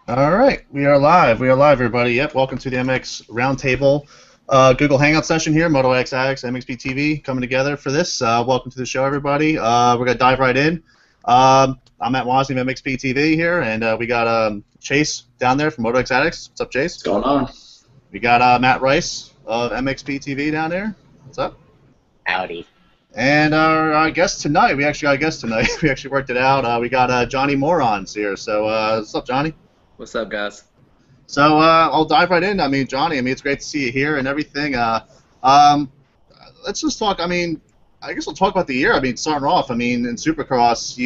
All right, we are live. We are live, everybody. Yep, welcome to the MX Roundtable Google Hangout session here. Moto X Addicts, MXPTV coming together for this. Welcome to the show, everybody. We're gonna dive right in. I'm Matt Wosley of MXPTV here, and we got Chase down there from Moto X Addicts. What's up, Chase? What's going on? We got Matt Rice of MXPTV down there. What's up? Howdy. And our guest tonight, we actually got a guest tonight. We actually worked it out. We got Johnny Morons here. So what's up, Johnny? What's up, guys? So I'll dive right in. I mean, Johnny, it's great to see you here and everything. Um, let's just talk. I guess we'll talk about the year. Starting off, in Supercross,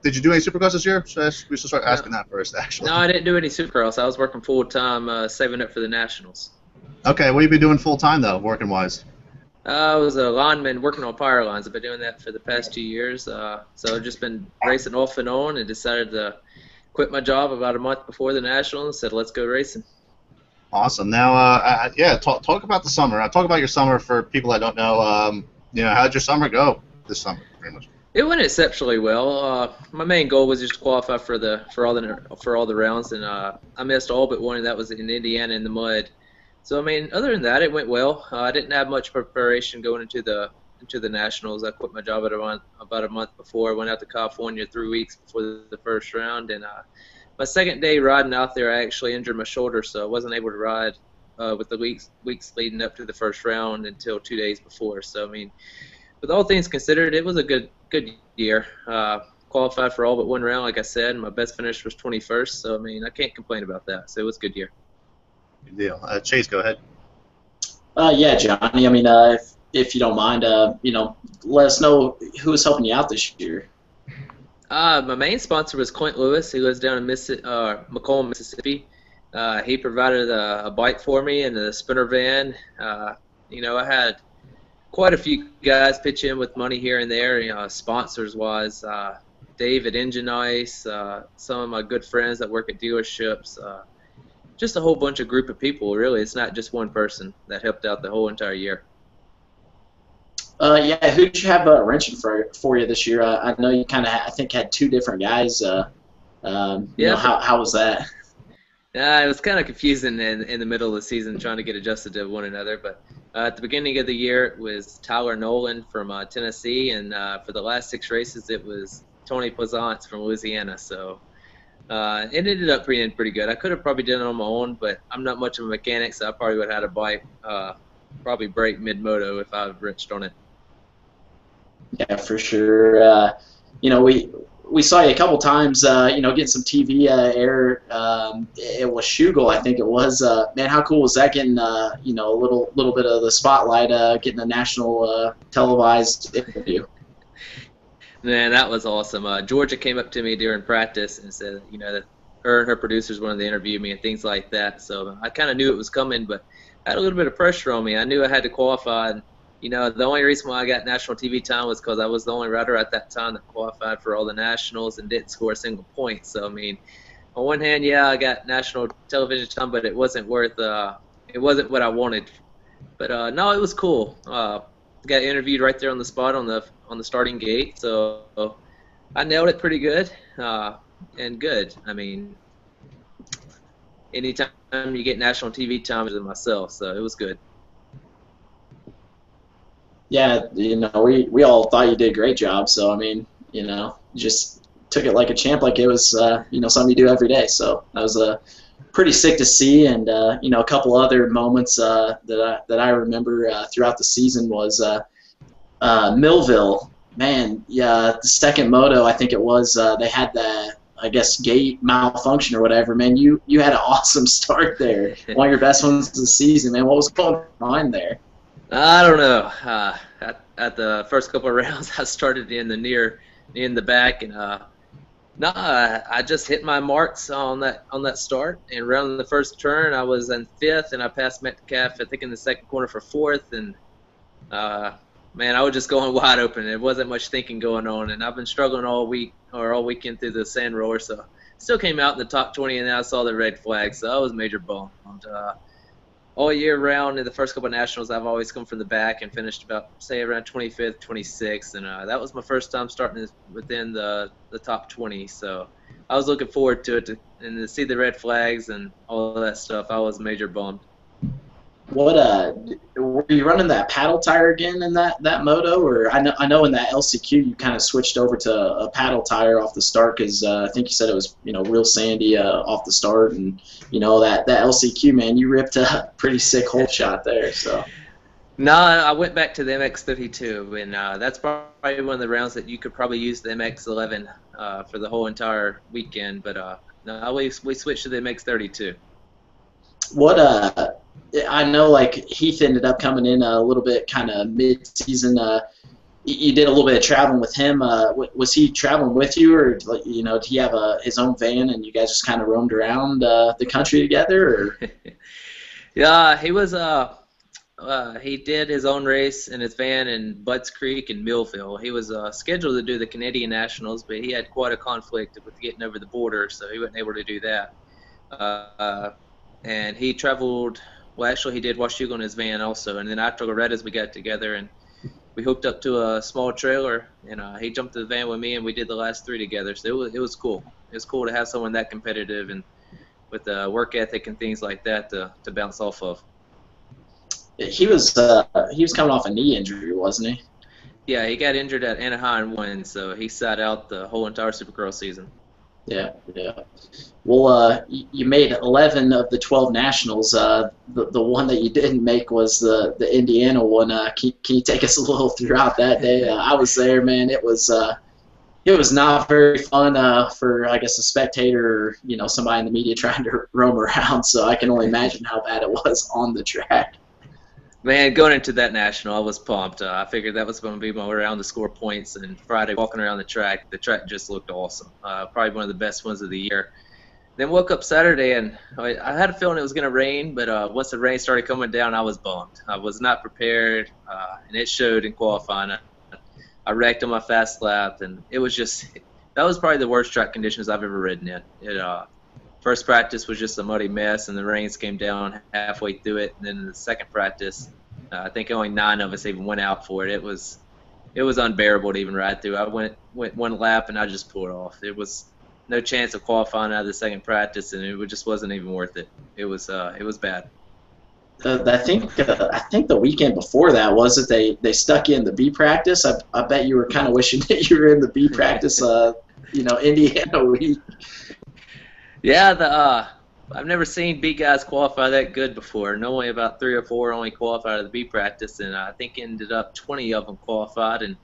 did you do any Supercross this year? We should start asking that first, actually. No, I didn't do any Supercross. I was working full time, saving up for the Nationals. Okay, what have you been doing full time though, working wise? I was a lineman working on power lines. I've been doing that for the past 2 years. So I've just been racing off and on, and decided to quit my job about a month before the Nationals and said, let's go racing. Awesome. Now, yeah, talk about the summer. Talk about your summer for people that don't know. How'd your summer go this summer, pretty much? It went exceptionally well. My main goal was just to qualify for all the rounds, and I missed all but one, and that was in Indiana in the mud. So other than that, it went well. I didn't have much preparation going into the Nationals. I quit my job about a month before. I went out to California 3 weeks before the first round, and my second day riding out there, I actually injured my shoulder, so I wasn't able to ride with the weeks leading up to the first round until 2 days before. So with all things considered, it was a good year. Qualified for all but one round, like I said. My best finish was 21st, so I can't complain about that. So it was a good year. Good deal. Chase, go ahead. Yeah, Johnny. If you don't mind, let us know who was helping you out this year. My main sponsor was Clint Lewis. He lives down in McComb, Mississippi. He provided a bike for me and a spinner van. I had quite a few guys pitch in with money here and there, sponsors-wise. Dave at Engine Ice, some of my good friends that work at dealerships, just a whole bunch of group of people, really. It's not just one person that helped out the whole entire year. Yeah, who did you have wrenching for you this year? I know you kind of, I think, had two different guys. Yeah. How was that? It was kind of confusing in the middle of the season trying to get adjusted to one another. But at the beginning of the year, it was Tyler Nolan from Tennessee, and for the last 6 races, it was Tony Plaisance from Louisiana. So it ended up being pretty good. I could have probably done it on my own, but I'm not much of a mechanic, so I probably would have had a bike probably break mid-moto if I wrenched on it. Yeah, for sure. We saw you a couple times, getting some TV air. It was Shugel, I think it was. Man, how cool was that getting, a little bit of the spotlight, getting a national televised interview? Man, that was awesome. Georgia came up to me during practice and said, that her and her producers wanted to interview me and things like that. So I kind of knew it was coming, but I had a little bit of pressure on me. I knew I had to qualify. And, the only reason why I got national TV time was because I was the only rider at that time that qualified for all the nationals and didn't score a single point. So, on one hand, yeah, I got national television time, but it wasn't worth. It wasn't what I wanted. But no, it was cool. Got interviewed right there on the spot on the starting gate, so I nailed it pretty good and good. Anytime you get national TV time than myself, so it was good. Yeah, we all thought you did a great job. So just took it like a champ, like it was something you do every day. So that was pretty sick to see. And a couple other moments that I remember throughout the season was Millville. Man, yeah, the second moto, I think it was, they had the, I guess, gate malfunction or whatever. Man, you had an awesome start there. One of your best ones of the season, man. What was going on there? I don't know. At the first couple of rounds, I started in the back, and I just hit my marks on that start. And around the first turn, I was in 5th, and I passed Metcalf, I think, in the second corner for 4th. And man, I was just going wide open. There wasn't much thinking going on, and I've been struggling all weekend through the sand roller. So still came out in the top 20, and then I saw the red flag, so I was major bummed. All year round in the first couple of nationals, I've always come from the back and finished about, say, around 25th, 26th, and that was my first time starting within the top 20. So I was looking forward to it, and to see the red flags and all of that stuff. I was major bummed. What were you running that paddle tire again in that moto, or I know in that LCQ you kind of switched over to a paddle tire off the start because I think you said it was real sandy off the start, and that LCQ, man, you ripped a pretty sick hole shot there. So. No, I went back to the MX-32, and that's probably one of the rounds that you could probably use the MX-11 for the whole entire weekend. But no, we switched to the MX-32. What I know, like Heath ended up coming in a little bit kind of mid-season. You did a little bit of traveling with him. Was he traveling with you, or did he have his own van and you guys just kind of roamed around the country together? Or? Yeah, he was. He did his own race in his van in Butts Creek and Millville. He was scheduled to do the Canadian Nationals, but he had quite a conflict with getting over the border, so he wasn't able to do that. And he traveled. Well, actually, he did Washougal in his van also, and then after Loretta's, we got together and we hooked up to a small trailer, and he jumped to the van with me, and we did the last 3 together. So it was cool. It was cool to have someone that competitive and with work ethic and things like that to bounce off of. He was coming off a knee injury, wasn't he? Yeah, he got injured at Anaheim 1, so he sat out the whole entire Supercross season. Yeah. Well, you made 11 of the 12 nationals. The one that you didn't make was the Indiana one. Can you take us a little throughout that day? I was there, man. It was not very fun for, I guess, a spectator or somebody in the media trying to roam around. So I can only imagine how bad it was on the track. Man, going into that national, I was pumped. I figured that was going to be my round to score points, and Friday walking around the track just looked awesome. Probably one of the best ones of the year. Then woke up Saturday, and I had a feeling it was going to rain, but once the rain started coming down, I was bummed. I was not prepared, and it showed in qualifying. I wrecked on my fast lap, and it was that was probably the worst track conditions I've ever ridden in. First practice was just a muddy mess, and the rains came down halfway through it. And then in the second practice, I think only 9 of us even went out for it. It was unbearable to even ride through. I went 1 lap, and I just pulled off. There was no chance of qualifying out of the second practice, and it just wasn't even worth it. It was bad. I think the weekend before that was that they stuck you in the B practice. I bet you were kind of wishing that you were in the B practice. Indiana week. Yeah, I've never seen B guys qualify that good before. Normally about 3 or 4 only qualified out of the B practice, and I think ended up 20 of them qualified, and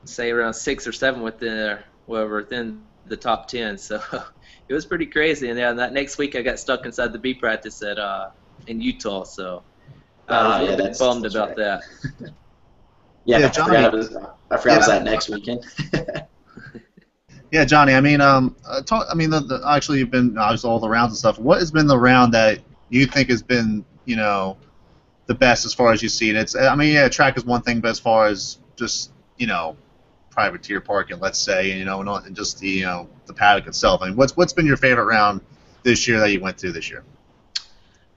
say around 6 or 7 within the top 10. So it was pretty crazy. And then that next week I got stuck inside the B practice in Utah. So I was a bit bummed about that. Yeah, Johnny, I forgot it was that next weekend. Yeah, Johnny. I mean, actually, you've been obviously all the rounds and stuff. What has been the round that you think has been, the best as far as you see it? Track is one thing, but as far as just, privateer parking, let's say, and just the paddock itself. I mean, what's been your favorite round this year that you went through this year?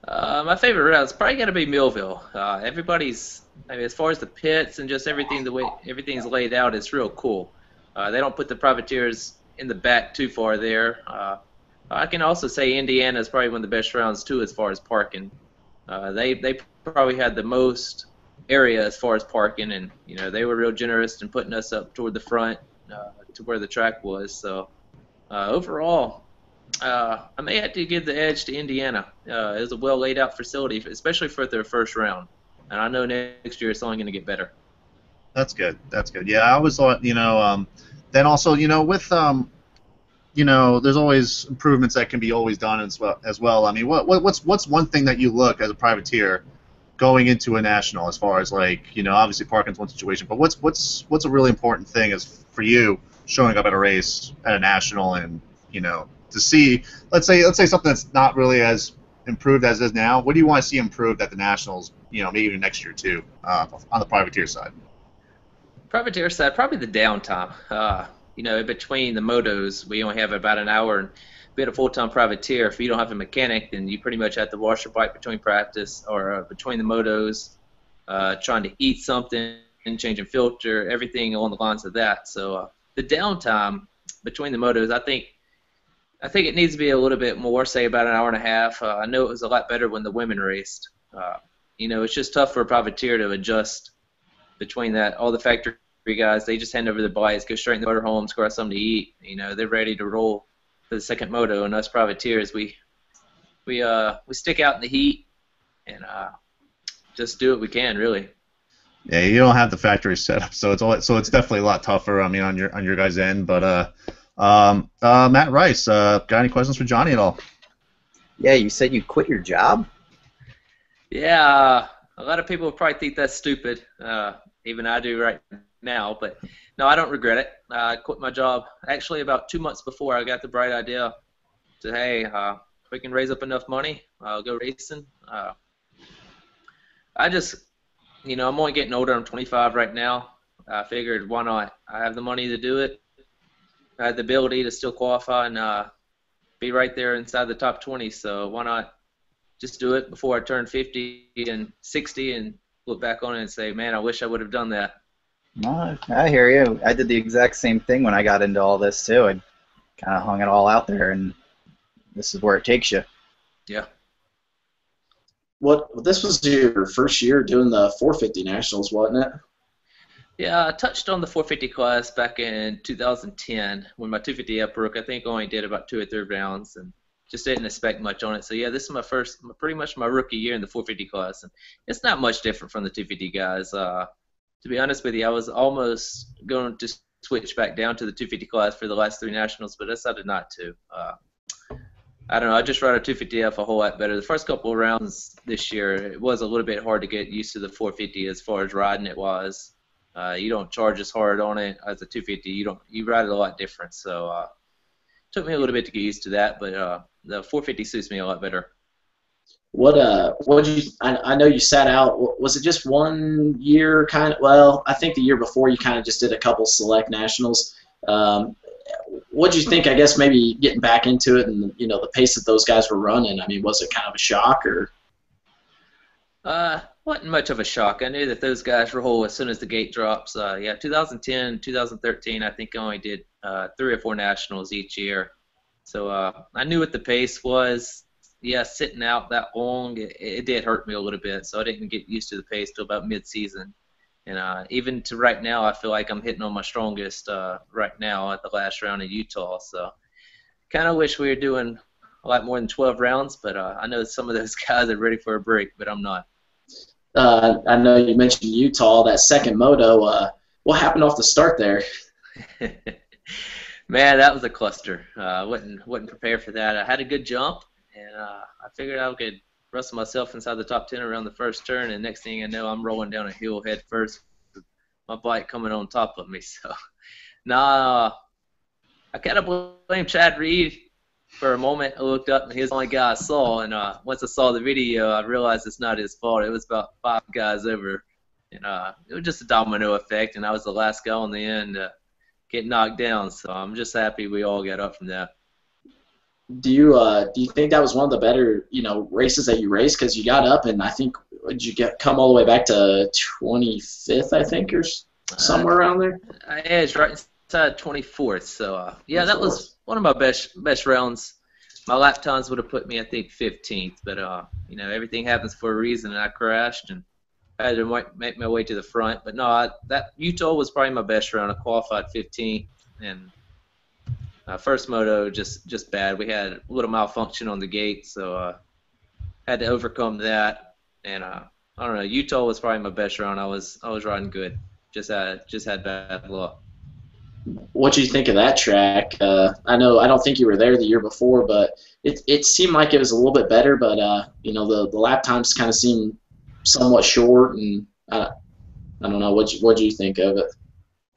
My favorite round is probably got to be Millville. As far as the pits and just everything, the way everything's laid out, it's real cool. They don't put the privateers in the back too far there. I can also say Indiana is probably one of the best rounds too as far as parking. They probably had the most area as far as parking, and they were real generous in putting us up toward the front to where the track was. So overall, I may have to give the edge to Indiana. It was a well laid out facility, especially for their first round, and I know next year it's only going to get better. That's good. Yeah, I always thought, then also, with, there's always improvements that can be always done as well. I mean, what's one thing that you look as a privateer going into a national as far as obviously parking's one situation, but what's a really important thing is for you showing up at a race at a national and, to see, let's say something that's not really as improved as it is now. What do you want to see improved at the nationals, maybe even next year too, on the privateer side? Privateer side, probably the downtime. Between the motos, we only have about an hour, and being a full-time privateer, if you don't have a mechanic, then you pretty much have to wash your bike between practice or between the motos, trying to eat something, changing filter, everything along the lines of that. So the downtime between the motos, I think it needs to be a little bit more, say about an hour and a half. I know it was a lot better when the women raced. It's just tough for a privateer to adjust between that. All the factory guys, they just hand over their bikes, go straight in the motorhomes, grab something to eat. They're ready to roll for the second moto, and us privateers, we stick out in the heat and just do what we can, really. Yeah, you don't have the factory setup, so it's definitely a lot tougher. I mean, on your guys' end. But Matt Rice, got any questions for Johnny at all? Yeah, you said you quit your job? Yeah, a lot of people probably think that's stupid. Even I do right now, but no, I don't regret it. I quit my job actually about 2 months before I got the bright idea to, hey, if we can raise up enough money, I'll go racing. I just, I'm only getting older. I'm 25 right now. I figured, why not? I have the money to do it. I had the ability to still qualify and be right there inside the top 20, so why not just do it before I turn 50 and 60 and look back on it and say, man, I wish I would have done that. No, I hear you. I did the exact same thing when I got into all this, too. I kind of hung it all out there, and this is where it takes you. Yeah. This was your first year doing the 450 Nationals, wasn't it? Yeah, I touched on the 450 class back in 2010 when my 250F broke. I think I only did about 2 or 3 rounds and just didn't expect much on it. So, yeah, this is pretty much my rookie year in the 450 class. And it's not much different from the 250 guys. To be honest with you, I was almost going to switch back down to the 250 class for the last 3 Nationals, but I decided not to. I don't know. I just rode a 250F a whole lot better. The first couple of rounds this year, it was a little bit hard to get used to the 450 as far as riding it was. You don't charge as hard on it as a 250. You ride it a lot different. So it took me a little bit to get used to that, but the 450 suits me a lot better. I know you sat out. Was it just 1 year kind of? Well, I think the year before you kind of just did a couple select Nationals. What did you think? I guess maybe getting back into it and the pace that those guys were running. I mean, was it kind of a shock or? Wasn't much of a shock. I knew that those guys roll as soon as the gate drops. Yeah, 2010, 2013, I think I only did 3 or 4 Nationals each year. So I knew what the pace was. Yeah, sitting out that long, it did hurt me a little bit. So I didn't get used to the pace till about mid-season. And even to right now, I feel like I'm hitting on my strongest right now at the last round in Utah. So kind of wish we were doing a lot more than 12 rounds, but I know some of those guys are ready for a break, but I'm not. I know you mentioned Utah, that second moto. What happened off the start there? Man, that was a cluster. Wasn't prepared for that. I had a good jump, and I figured I could wrestle myself inside the top 10 around the first turn, and next thing I know, I'm rolling down a hill head first with my bike coming on top of me. So, I kind of blame Chad Reed. For a moment, I looked up, and he was the only guy I saw. And once I saw the video, I realized it's not his fault. It was about 5 guys over. And it was just a domino effect, and I was the last guy on the end to get knocked down. So I'm just happy we all got up from that. Do you think that was one of the better races that you raced? Because you got up, and I think did you come all the way back to 25th, I think, or somewhere around there? I edged right inside 24th. So yeah, that was one of my best rounds. My lap times would have put me, I think, 15th, but everything happens for a reason, and I crashed and I had to make my way to the front. But no, that Utah was probably my best round. I qualified 15th, and first moto just bad. We had a little malfunction on the gate, so had to overcome that. And I don't know, Utah was probably my best round. I was riding good. Just had bad luck. What do you think of that track? I don't think you were there the year before, but it seemed like it was a little bit better. But the lap times kind of seemed somewhat short, and I don't know. What do you think of it?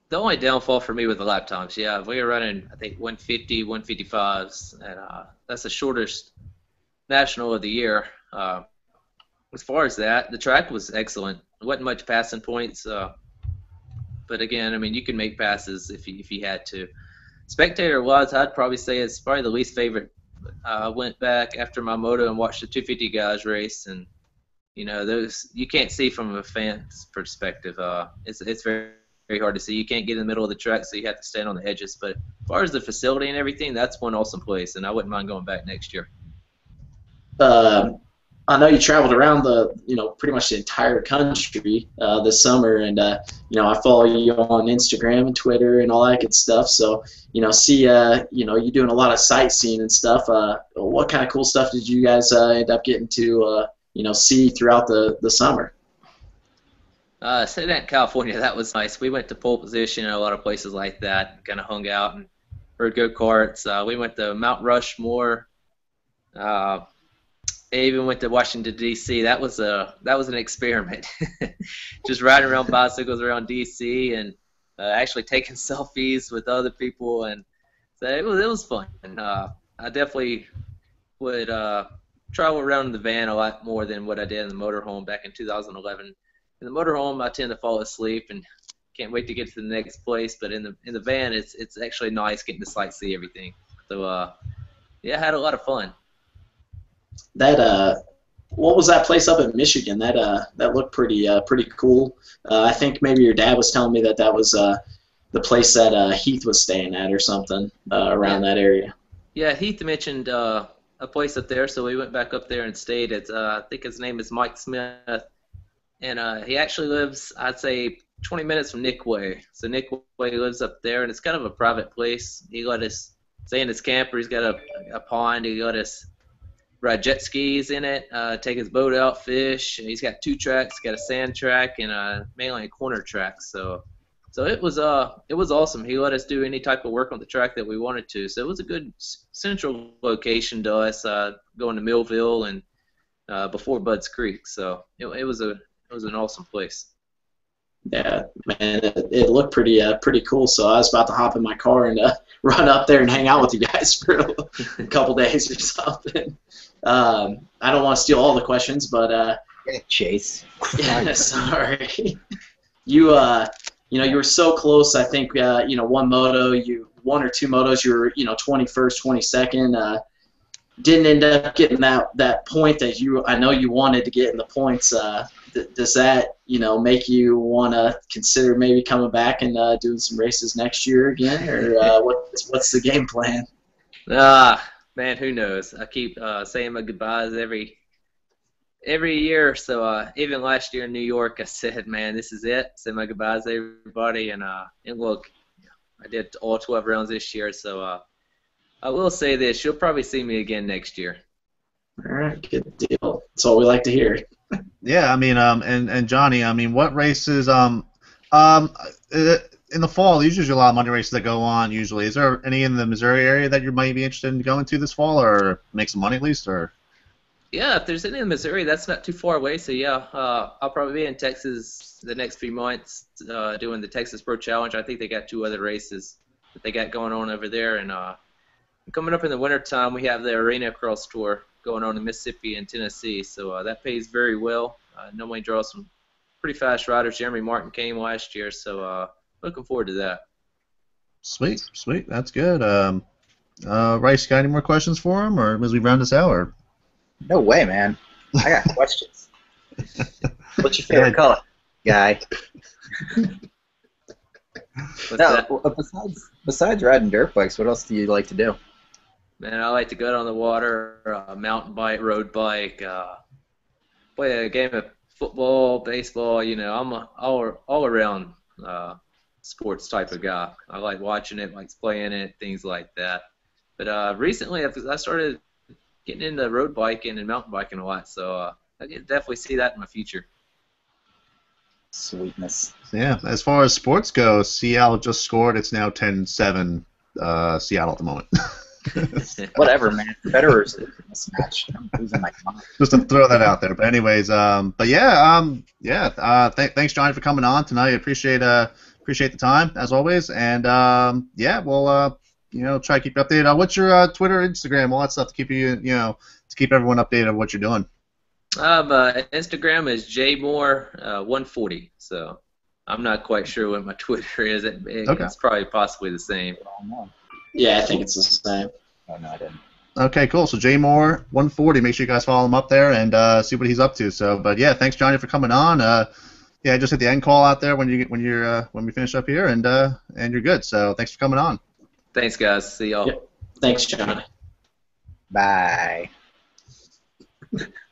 The only downfall for me was the lap times. Yeah, we were running, I think, 150, 155s, and that's the shortest national of the year. As far as that, the track was excellent. There wasn't much passing points. But again, I mean, you can make passes if you had to. Spectator-wise, I'd probably say it's probably the least favorite. I went back after my moto and watched the 250 guys race, and those you can't see from a fan's perspective. It's very very hard to see. You can't get in the middle of the track, so you have to stand on the edges. But as far as the facility and everything, that's one awesome place, and I wouldn't mind going back next year. I know you traveled around pretty much the entire country this summer, and I follow you on Instagram and Twitter and all that good stuff. So, see, you doing a lot of sightseeing and stuff. What kind of cool stuff did you guys end up getting to, see throughout the summer? Sitting in California, that was nice. We went to pole position and a lot of places like that, kind of hung out and rode go-karts. We went to Mount Rushmore. I even went to Washington, D.C. That was an experiment. Just riding around bicycles around D.C. and actually taking selfies with other people, and so it was fun. And I definitely would travel around in the van a lot more than what I did in the motorhome back in 2011. In the motorhome, I tend to fall asleep and can't wait to get to the next place. But in the van, it's actually nice getting to sightsee everything. So yeah, I had a lot of fun. That what was that place up in Michigan? That looked pretty cool. I think maybe your dad was telling me that was the place that Heath was staying at or something around that area. Yeah, Heath mentioned a place up there, so we went back up there and stayed at I think his name is Mike Smith. And he actually lives, I'd say, 20 minutes from Nick Way. So Nick Way lives up there, and it's kind of a private place. He let us stay in his camper. He's got a pond. He let us ride jet skis in it, take his boat out, fish. He's got 2 tracks. He's got a sand track and mainly a corner track. So it was awesome. He let us do any type of work on the track that we wanted to. So it was a good central location to us, going to Millville and before Budds Creek. So it was an awesome place. Yeah, man, it looked pretty cool. So I was about to hop in my car and run up there and hang out with you guys for a couple days or something. I don't want to steal all the questions, but Chase. Yeah, sorry. You were so close. I think one or two motos you were 21st, 22nd. Didn't end up getting that point that I know you wanted to get in the points. Does that make you want to consider maybe coming back and doing some races next year again, or what's the game plan? Man, who knows? I keep saying my goodbyes every year. So even last year in New York, I said, man, this is it. Say my goodbyes to everybody, and look, I did all 12 rounds this year. So I will say this: you'll probably see me again next year. All right, good deal. That's all we like to hear. Yeah, I mean, and Johnny, I mean, what races, in the fall, there's usually a lot of Monday races that go on, usually. Is there any in the Missouri area that you might be interested in going to this fall, or make some money at least, or? Yeah, if there's any in Missouri, that's not too far away, so yeah, I'll probably be in Texas the next few months doing the Texas Pro Challenge. I think they got 2 other races that they got going on over there, and coming up in the wintertime, we have the Arena Cross Tour going on in Mississippi and Tennessee, so that pays very well. Normally draws some pretty fast riders. Jeremy Martin came last year, so looking forward to that. Sweet, that's good. Rice, got any more questions for him, or as we round this out? Or? No way, man. I got questions. What's your favorite color, guy? Besides riding dirt bikes, what else do you like to do? Man, I like to go out on the water, mountain bike, road bike, play a game of football, baseball. I'm a all around sports type of guy. I like watching it, like playing it, things like that. But recently, I started getting into road biking and mountain biking a lot, so I can definitely see that in my future. Sweetness. Yeah, as far as sports go, Seattle just scored. It's now 10-7 Seattle at the moment. Whatever, man. Federer's in this match. I'm losing my mind. Just to throw that out there. But anyways, thanks Johnny for coming on tonight. Appreciate the time as always, and we'll try to keep you updated. What's your Twitter, Instagram, all that stuff to keep you to keep everyone updated on what you're doing? Instagram is jmore140. So I'm not quite sure what my Twitter is. It's probably possibly the same. Yeah, I think it's the same. Oh, no, I didn't. Okay, cool. So jmore140. Make sure you guys follow him up there and see what he's up to. So, but yeah, thanks Johnny for coming on. yeah, just hit the end call out there when we finish up here, and you're good. So thanks for coming on. Thanks, guys. See y'all. Yep. Thanks, Johnny. Bye.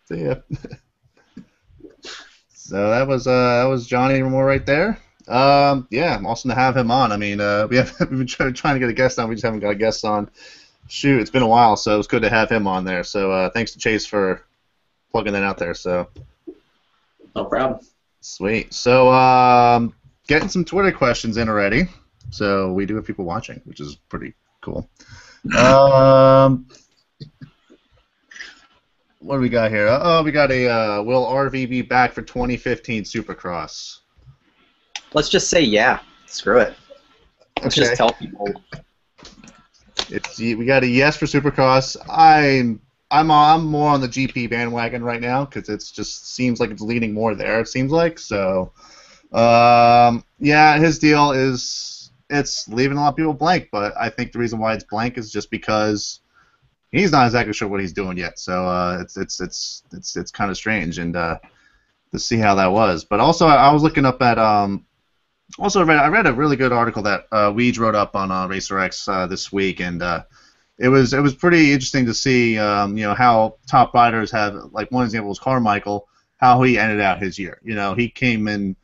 See ya. So that was Johnny Moore right there. Yeah, awesome to have him on. I mean, we've been trying to get a guest on. We just haven't got a guest on. Shoot, it's been a while, so it was good to have him on there. So thanks to Chase for plugging that out there. So No problem. sweet. So getting some Twitter questions in already. So we do have people watching, which is pretty cool. What do we got here? Oh, we got a will RV be back for 2015 Supercross? Let's just say yeah. Screw it. Let's just tell people. We got a yes for Supercross. I'm more on the GP bandwagon right now because it just seems like it's leaning more there. It seems like so. Yeah, his deal is it's leaving a lot of people blank, but I think the reason why it's blank is just because he's not exactly sure what he's doing yet. So it's kind of strange and to see how that was. But also I was looking up at Also, I read a really good article that Weege wrote up on RacerX this week, and it was pretty interesting to see how top riders have, like, one example was Carmichael, how he ended out his year. He came in,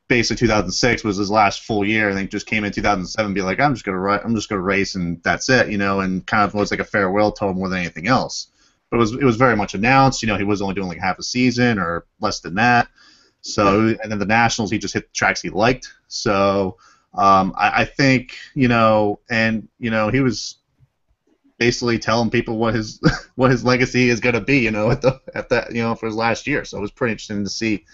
basically 2006 was his last full year, and then just came in 2007 and be like, I'm just gonna race and that's it, and kind of was like a farewell tour more than anything else. But it was very much announced. He was only doing like half a season or less than that. So, and then the Nationals, he just hit the tracks he liked. So, I think, he was basically telling people what his legacy is going to be, at that, for his last year. So it was pretty interesting to see,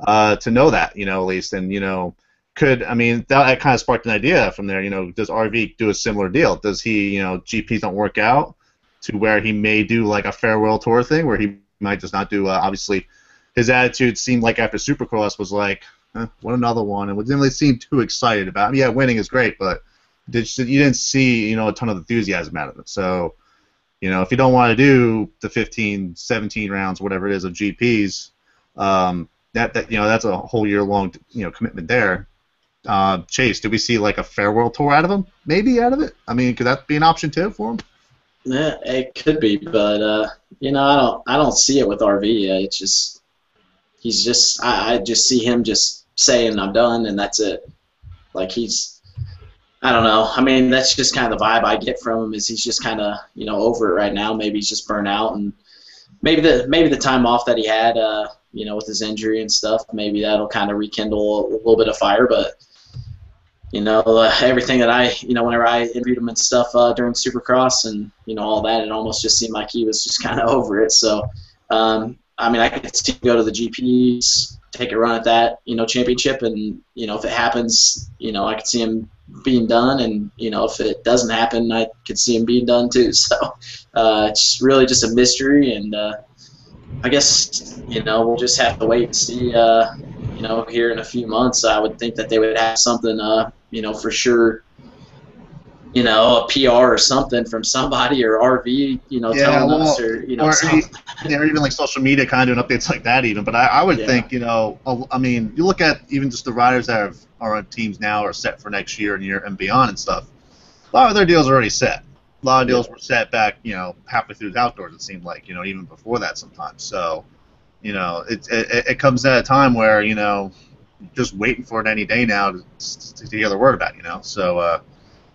to know that, at least, and that kind of sparked an idea from there. Does RV do a similar deal? Does he, GPs don't work out to where he may do like a farewell tour thing where he might just not do, obviously. His attitude seemed like after Supercross was like, what another one, and didn't really seem too excited about it. Yeah, winning is great, but you didn't see a ton of enthusiasm out of it. So, if you don't want to do the 15, 17 rounds, whatever it is, of GPs, that's a whole year long commitment there. Chase, did we see like a farewell tour out of him? Maybe out of it. I mean, could that be an option too for him? Yeah, it could be, but I don't see it with RV. It's just. He's just, I just see him just saying I'm done and that's it. Like I don't know. I mean, that's just kind of the vibe I get from him is he's just kind of, over it right now. Maybe he's just burnt out and maybe the time off that he had, with his injury and stuff, maybe that'll kind of rekindle a little bit of fire. But, everything that whenever I interviewed him and stuff during Supercross and, all that, it almost just seemed like he was just kind of over it. So, I could see him go to the GPs, take a run at that, championship, and if it happens, I could see him being done, and if it doesn't happen, I could see him being done too. So it's really just a mystery, and I guess we'll just have to wait and see. Here in a few months, I would think that they would have something, for sure. A PR or something from somebody or RV, telling us or or even like social media kind of doing updates like that even. But I would think, I mean, you look at even just the riders that are on teams now are set for next year and beyond and stuff. A lot of their deals are already set. A lot of deals were set back, halfway through the outdoors. It seemed like, even before that sometimes. So, it comes at a time where just waiting for it any day now to hear the word about it. So.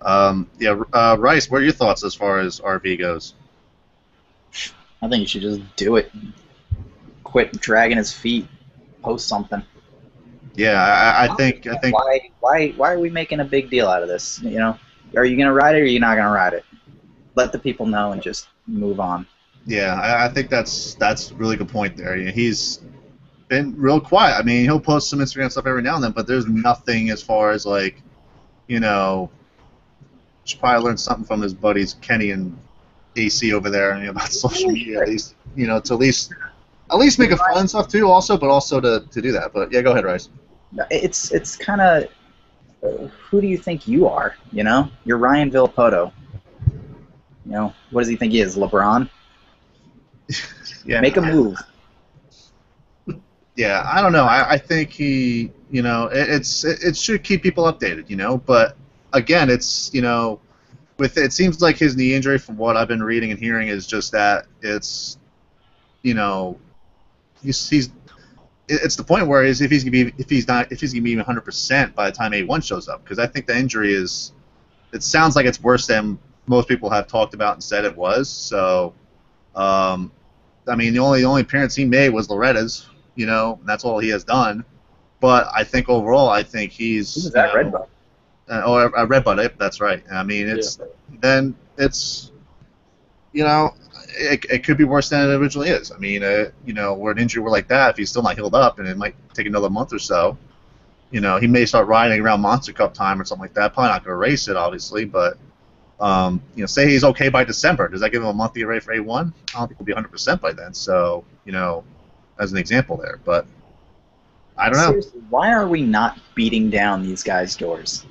Rice, what are your thoughts as far as RV goes? I think you should just do it. Quit dragging his feet. Post something. Yeah, I think. Why are we making a big deal out of this? Are you gonna ride it or are you not gonna ride it? Let the people know and just move on. Yeah, I think that's a really good point there. He's been real quiet. I mean, he'll post some Instagram stuff every now and then, but there's nothing as far as like, should probably learn something from his buddies Kenny and AC over there about social media at least, to at least make it fun and stuff too. Also, but also to do that. But yeah, go ahead, Rice. It's kind of who do you think you are? You're Ryan Villapoto. What does he think he is? LeBron? Yeah. Make a move. Yeah, I don't know. I think he, it should keep people updated, But again, it's, with it seems like his knee injury, from what I've been reading and hearing, is just that it's, you know, he's it's the point where if he's gonna be if he's gonna be even 100% by the time A1 shows up, because I think the injury is, it sounds like it's worse than most people have talked about and said it was. So, I mean, the only appearance he made was Loretta's, and that's all he has done. But I think overall, I think he's. Who's that Redbud? Or a Redbud, that's right. I mean, then it's, it could be worse than it originally is. I mean, where an injury were like that, if he's still not healed up, and it might take another month or so, he may start riding around Monster Cup time or something like that. Probably not going to race it, obviously, but say he's okay by December. Does that give him a month to get ready for A1? I don't think he'll be 100% by then. So, as an example there, but I don't know. Seriously, why are we not beating down these guys' doors?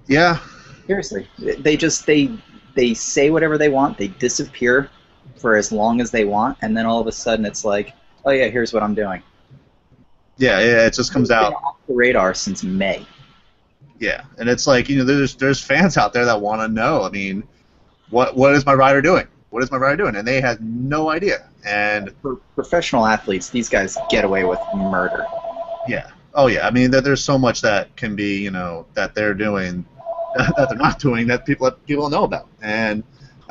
Yeah. Seriously, they say whatever they want. They disappear for as long as they want, and then all of a sudden it's like, oh yeah, here's what I'm doing. Yeah, it just comes out off the radar since May. Yeah, and it's like, there's fans out there that want to know. I mean, what is my rider doing? What is my rider doing? And they had no idea. And for professional athletes, these guys get away with murder. Yeah. Oh yeah. I mean, there's so much that can be, that they're doing, that they're not doing, that people don't know about. And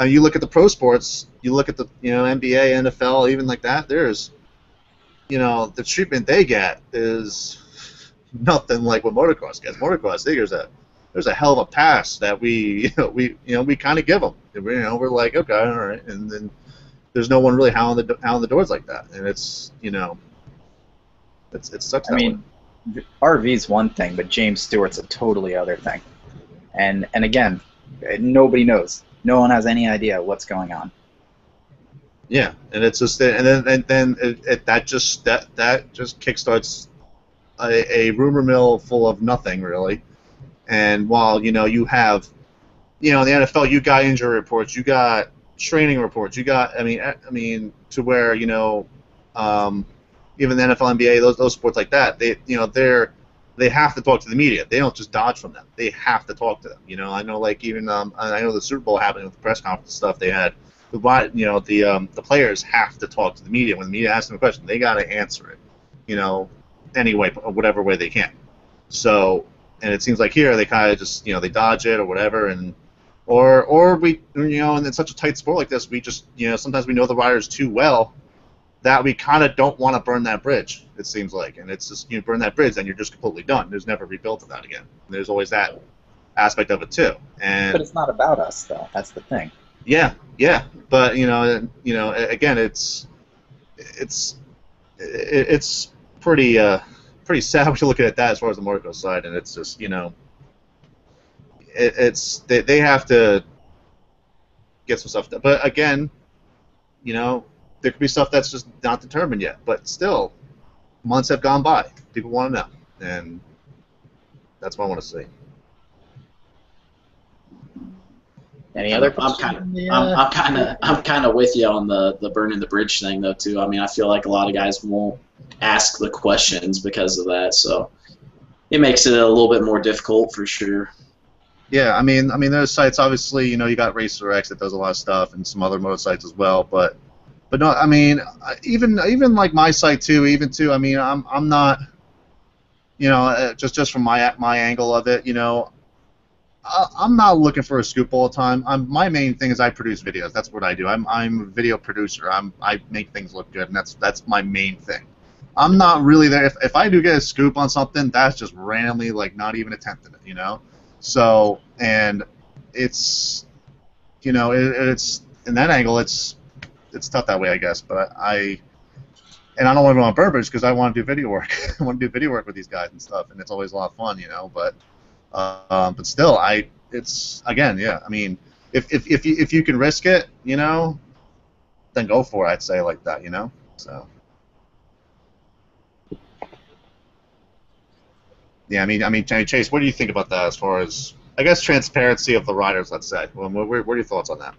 you look at the pro sports, you look at the NBA, NFL, even like that. There's, the treatment they get is nothing like what motocross gets. Motocross, there's a hell of a pass that we kind of give them. We're like, okay, all right, and then there's no one really howling the doors like that, and it's it sucks. I mean, RV's one thing, but James Stewart's a totally other thing, and again, nobody knows. No one has any idea what's going on. Yeah, and it's just that just kickstarts a rumor mill full of nothing really. And while you have, in the NFL, you got injury reports, you got training reports, you got I mean to where even the NFL, NBA, those sports like that, they have to talk to the media. They don't just dodge from them. They have to talk to them. I know, like, even I know the Super Bowl happening with the press conference stuff they had. The players have to talk to the media. When the media asks them a question, they got to answer it, anyway, whatever way they can. So, and it seems like here they kind of just, they dodge it or whatever, and or we, and in such a tight sport like this, we just, sometimes we know the riders too well that we kind of don't want to burn that bridge. It seems like, and it's just, burn that bridge, then you're just completely done. There's never rebuilt of that again. There's always that aspect of it too. And but it's not about us, though. That's the thing. Yeah, but again, it's pretty sad when you look at that as far as the motocross side, and it's just they have to get some stuff done. But again, there could be stuff that's just not determined yet. But still, months have gone by. People want to know, and that's what I want to see. Any other? I'm kind of with you on the burning the bridge thing though too. I mean, I feel like a lot of guys won't ask the questions because of that, so it makes it a little bit more difficult for sure. Yeah, I mean, there's sites, obviously, you got Racer X that does a lot of stuff, and some other moto sites as well, but no, I mean, even like my site too, I mean, I'm not, just from my angle of it, I'm not looking for a scoop all the time. My main thing is I produce videos. That's what I do. I'm a video producer. I make things look good, and that's my main thing. I'm not really there. If I do get a scoop on something, that's just randomly, like, not even attempting it, So, and it's, it's in that angle, it's tough that way, I guess. But I don't want to go on Burbage because I want to do video work. I want to do video work with these guys and stuff, and it's always a lot of fun, But still, it's again, yeah. I mean, if you can risk it, then go for it. I'd say like that, So. Yeah, I mean, Chase, what do you think about that as far as, I guess, transparency of the riders? Let's say. What are your thoughts on that?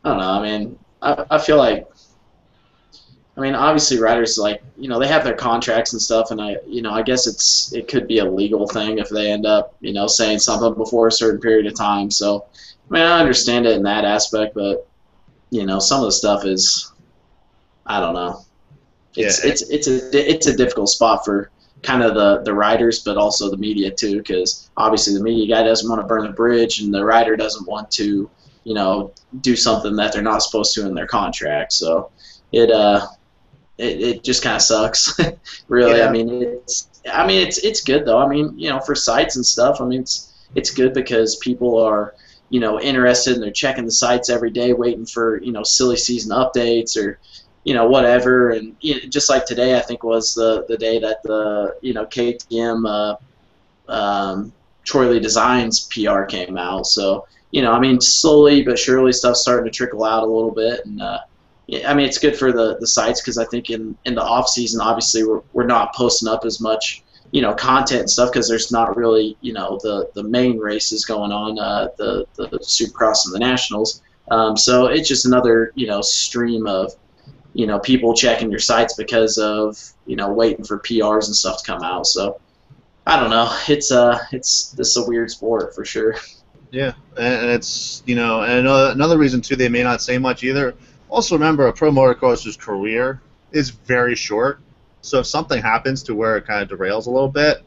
I don't know. I mean, I feel like I mean, obviously riders like they have their contracts and stuff, and I guess it could be a legal thing if they end up saying something before a certain period of time. So I mean, I understand it in that aspect, but some of the stuff is, I don't know. It's a difficult spot for kind of the riders, but also the media too, because obviously the media guy doesn't want to burn the bridge, and the rider doesn't want to do something that they're not supposed to in their contract. So it just kind of sucks, really. Yeah. I mean, it's good though. I mean, for sites and stuff. I mean, it's good because people are interested and they're checking the sites every day, waiting for silly season updates or whatever. And just like today, I think was the day that the KTM Troy Lee Designs PR came out. So I mean, slowly but surely stuff's starting to trickle out a little bit, and I mean, it's good for the sites because I think in the off season, obviously we're not posting up as much content and stuff because there's not really the main races going on, the Supercross and the Nationals. So it's just another stream of people checking your sites because of waiting for PRs and stuff to come out. So I don't know. It's a weird sport for sure. Yeah, and it's and another reason too they may not say much either. Also remember, a pro motocrosser's career is very short, so if something happens to where it kind of derails a little bit,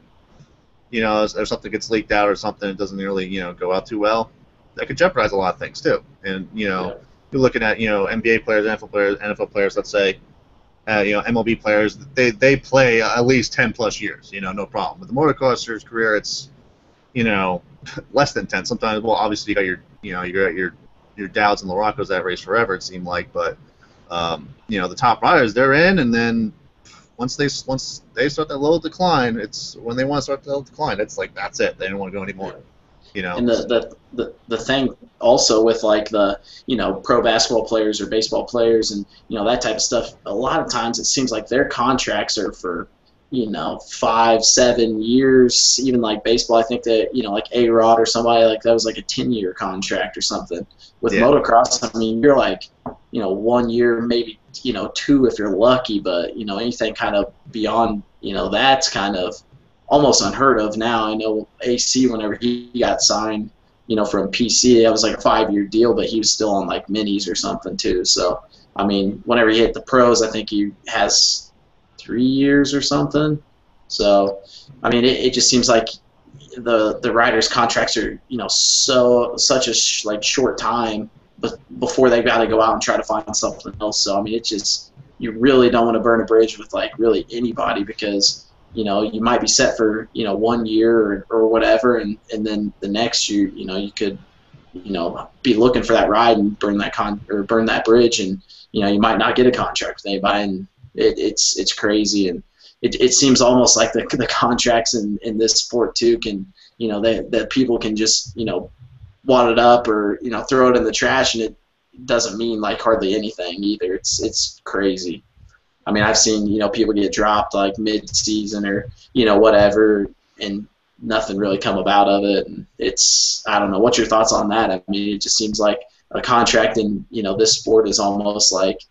if something gets leaked out or something that doesn't really go out too well, that could jeopardize a lot of things too. And you're looking at NBA players, NFL players, let's say, MLB players, they play at least 10 plus years, no problem. With the motocrosser's career, it's less than 10. Sometimes, well, obviously you got your Dowds and LaRoccos that race forever, it seemed like, but the top riders, they're in, and then once they start that little decline, it's when they want to start the little decline, it's like that's it. They don't want to go anymore. And the thing also with like the pro basketball players or baseball players and that type of stuff, a lot of times it seems like their contracts are for 5-7 years. Even like baseball, I think that like A-Rod or somebody like that was like a 10-year contract or something. With motocross, I mean, you're like 1 year, maybe 2 if you're lucky, but anything kind of beyond that's kind of almost unheard of now. I know AC, whenever he got signed from PC, that was like a 5-year deal, but he was still on like minis or something too. So I mean, whenever he hit the pros, I think he has 3 years or something. So I mean, it just seems like the riders' contracts are such a like short time, but before they've got to go out and try to find something else. So I mean, it's just, you really don't want to burn a bridge with like really anybody, because you might be set for 1 year or whatever, and then the next year you could be looking for that ride and burn that bridge, and you might not get a contract with anybody, and it's crazy. And it seems almost like the contracts in this sport too can that people can just wad it up or throw it in the trash, and it doesn't mean like hardly anything either. It's crazy. I mean, I've seen people get dropped like mid-season or whatever, and nothing really come about of it. And I don't know. What's your thoughts on that? I mean, it just seems like a contract in this sport is almost like,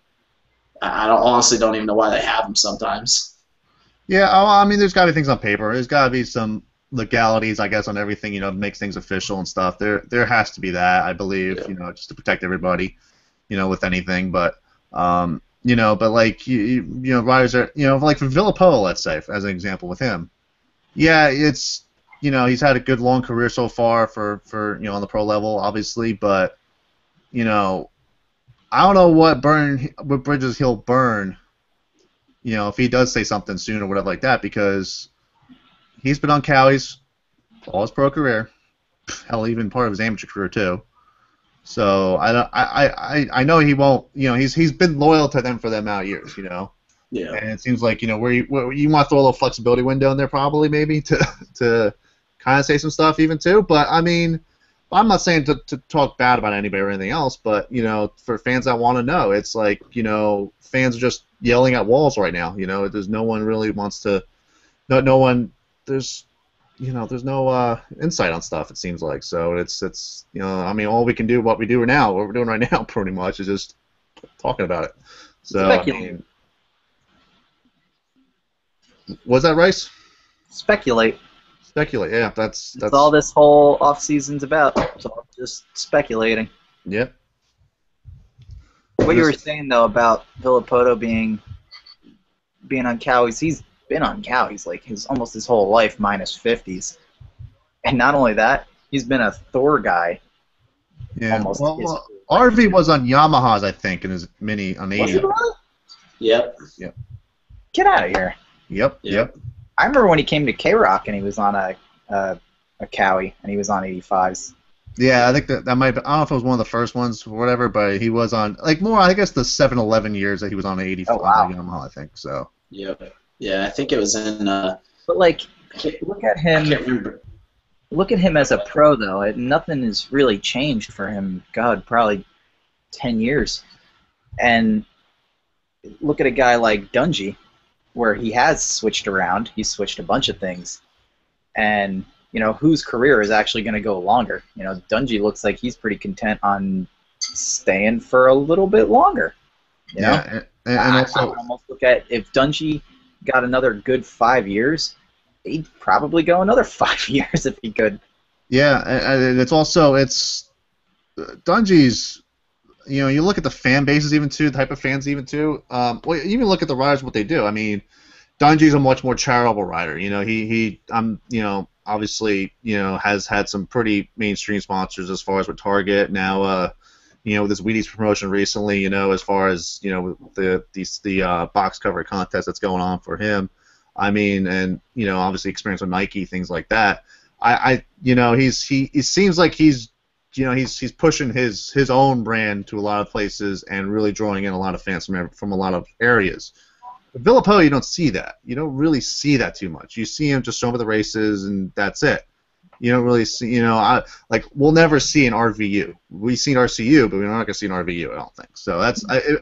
I honestly don't even know why they have them sometimes. Yeah, I mean, there's got to be things on paper. There's got to be some legalities, I guess, on everything, makes things official and stuff. There has to be that, I believe, just to protect everybody, with anything. But, but like, riders are, like for Villepolo, let's say, as an example with him. Yeah, it's, he's had a good long career so far for on the pro level, obviously, but, I don't know what bridges he'll burn, if he does say something soon or whatever like that, because he's been on Cowie's all his pro career, hell, even part of his amateur career too. So I know he won't. He's been loyal to them for that amount of years. Yeah. And it seems like where you want to throw a little flexibility window in there probably maybe to kind of say some stuff even too. But I mean, I'm not saying to talk bad about anybody or anything else. But for fans that want to know, it's like fans are just yelling at walls right now. There's no one really wants to. No one. There's no insight on stuff, it seems like. So it's I mean, all we can do, what we're doing right now, pretty much, is just talking about it. So I mean, Was that Rice? Speculate. Speculate. Yeah, that's That's all this whole off season's about. It's all just speculating. Yep. What you were saying though about Villapoto being on Cowie's, he's been on Cowie's like almost his whole life minus 50s, and not only that, he's been a Thor guy. Yeah. Almost Well, RV was on Yamaha's, I think, in his mini on 80. Was he really? Yep. Yep. Get out of here. Yep. I remember when he came to K-Rock and he was on a Cowie and he was on 85s. Yeah, I think that might be, I don't know if it was one of the first ones or whatever, but he was on, like, more, I guess, the 7-11 years that he was on 85 on Yamaha, I think, so. Yep. Yeah, I think it was in, But, like, look at him. I can't remember. Look at him as a pro, though. Nothing has really changed for him, God, probably 10 years. And look at a guy like Dungy, where he has switched around. He's switched a bunch of things. And, you know, whose career is actually going to go longer? You know, Dungy looks like he's pretty content on staying for a little bit longer. You know? Yeah, and also, I would almost look at if Dungy got another good 5 years, he'd probably go another 5 years if he could. Yeah, and it's also, Dungy's, you know, you look at the fan bases even too, the type of fans even too. Well, even look at the riders, what they do. I mean, Dungy's a much more charitable rider. You know, you know, obviously, you know, has had some pretty mainstream sponsors as far as with Target. Now, you know, with this Wheaties promotion recently, you know, as far as, you know, the box cover contest that's going on for him. I mean, and, you know, obviously experience with Nike, things like that. You know, he seems like he's, you know, he's pushing his own brand to a lot of places and really drawing in a lot of fans from a lot of areas. With Villapoto, you don't see that. You don't really see that too much. You see him just show up at the races, and that's it. You don't really see, you know, we'll never see an RVU. We've seen RCU, but we're not going to see an RVU, I don't think. So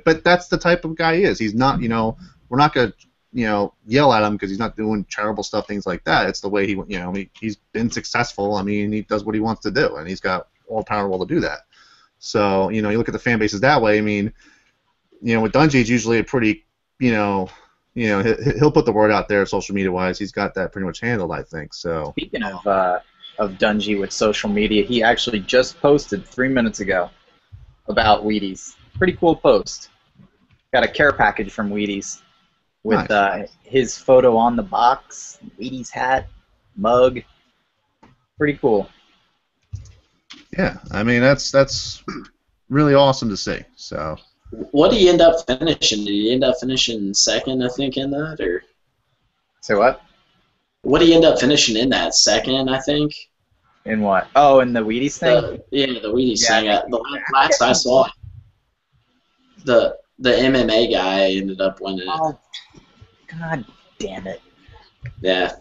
but that's the type of guy he is. He's not, you know, we're not going to, you know, yell at him because he's not doing charitable stuff, things like that. It's the way he, you know, he's been successful. I mean, he does what he wants to do, and he's got all the power to do that. So, you know, you look at the fan bases that way. I mean, you know, with Dungy, it's usually a pretty, you know, he'll put the word out there social media wise. He's got that pretty much handled, I think. So speaking of Dungy with social media, he actually just posted 3 minutes ago about Wheaties. Pretty cool post. Got a care package from Wheaties with nice. His photo on the box, Wheaties hat, mug. Pretty cool. Yeah, I mean that's really awesome to see. So, what did he end up finishing? Did he end up finishing second, I think, in that, or? Say what? What did he end up finishing in that? Second, I think. In what? Oh, in the Wheaties thing? The Wheaties thing. The last I saw, the MMA guy ended up winning it. Oh, God damn it! Yeah,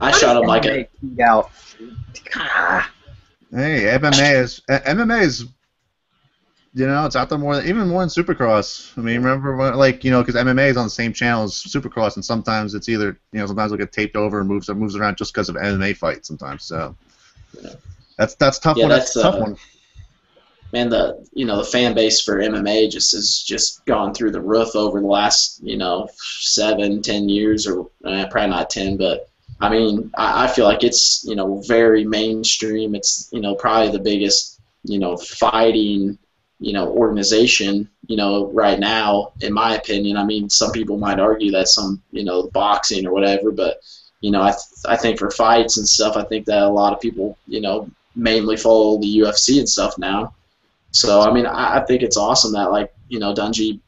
I shot him like a. Out. Hey, MMA is, you know, it's out there even more than Supercross. I mean, remember when, like, you know, because MMA is on the same channel as Supercross, and sometimes it's either, you know, sometimes it'll get taped over and moves around just because of MMA fights sometimes. So that's tough. Yeah, that's a tough one. Man, the fan base for MMA has just gone through the roof over the last, you know, 7-10 years, or probably not 10, but. I mean, I feel like it's, you know, very mainstream. It's, you know, probably the biggest, you know, fighting, you know, organization, you know, right now, in my opinion. I mean, some people might argue that some, you know, boxing or whatever, but, you know, I think for fights and stuff, I think that a lot of people, you know, mainly follow the UFC and stuff now. So, I mean, I think it's awesome that, like, you know, Dungy,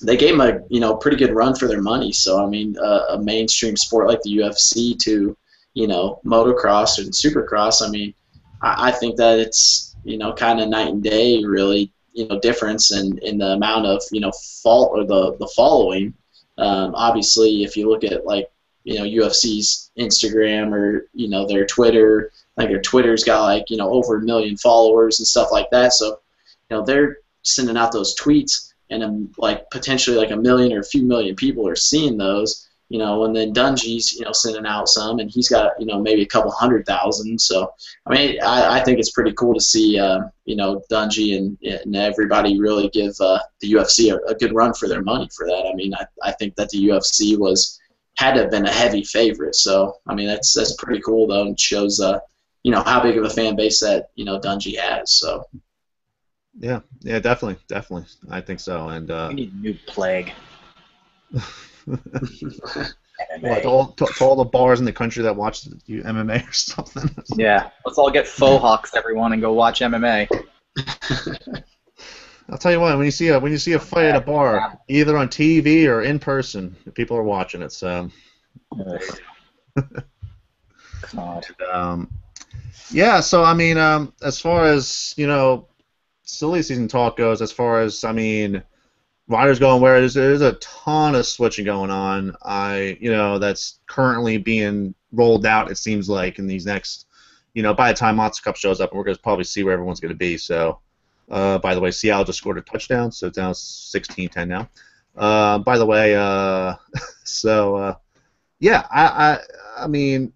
they gave him a, you know, pretty good run for their money. So, I mean, a mainstream sport like the UFC to, you know, motocross and supercross, I mean, I think that it's, you know, kind of night and day, really, you know, difference in the amount of, you know, the following. Obviously, if you look at, like, you know, UFC's Instagram or, you know, their Twitter, like their Twitter's got, like, you know, over 1 million followers and stuff like that. So, you know, they're sending out those tweets, and like potentially like 1 million or a few million people are seeing those, you know, and then Dungy's, you know, sending out some, and he's got, you know, maybe a couple 100,000. So, I mean, I think it's pretty cool to see, you know, Dungy and everybody really give the UFC a good run for their money for that. I mean, I think that the UFC was, had to have been a heavy favorite. So I mean, that's pretty cool though, and shows how big of a fan base that Dungey has. So Yeah, definitely. I think so. And We need a new plague. what, to all the bars in the country that watch MMA or something. Yeah, let's all get faux hawks, everyone, and go watch MMA. I'll tell you what, when you see a fight at a bar, either on TV or in person, people are watching it. So. God. Yeah. So I mean, as far as silly season talk goes, as far as riders going where there's a ton of switching going on. That's currently being rolled out. It seems like in these next, by the time Monster Cup shows up, we're gonna probably see where everyone's gonna be. So. By the way, Seattle just scored a touchdown, so it's now 16-10 now. By the way, yeah, I mean,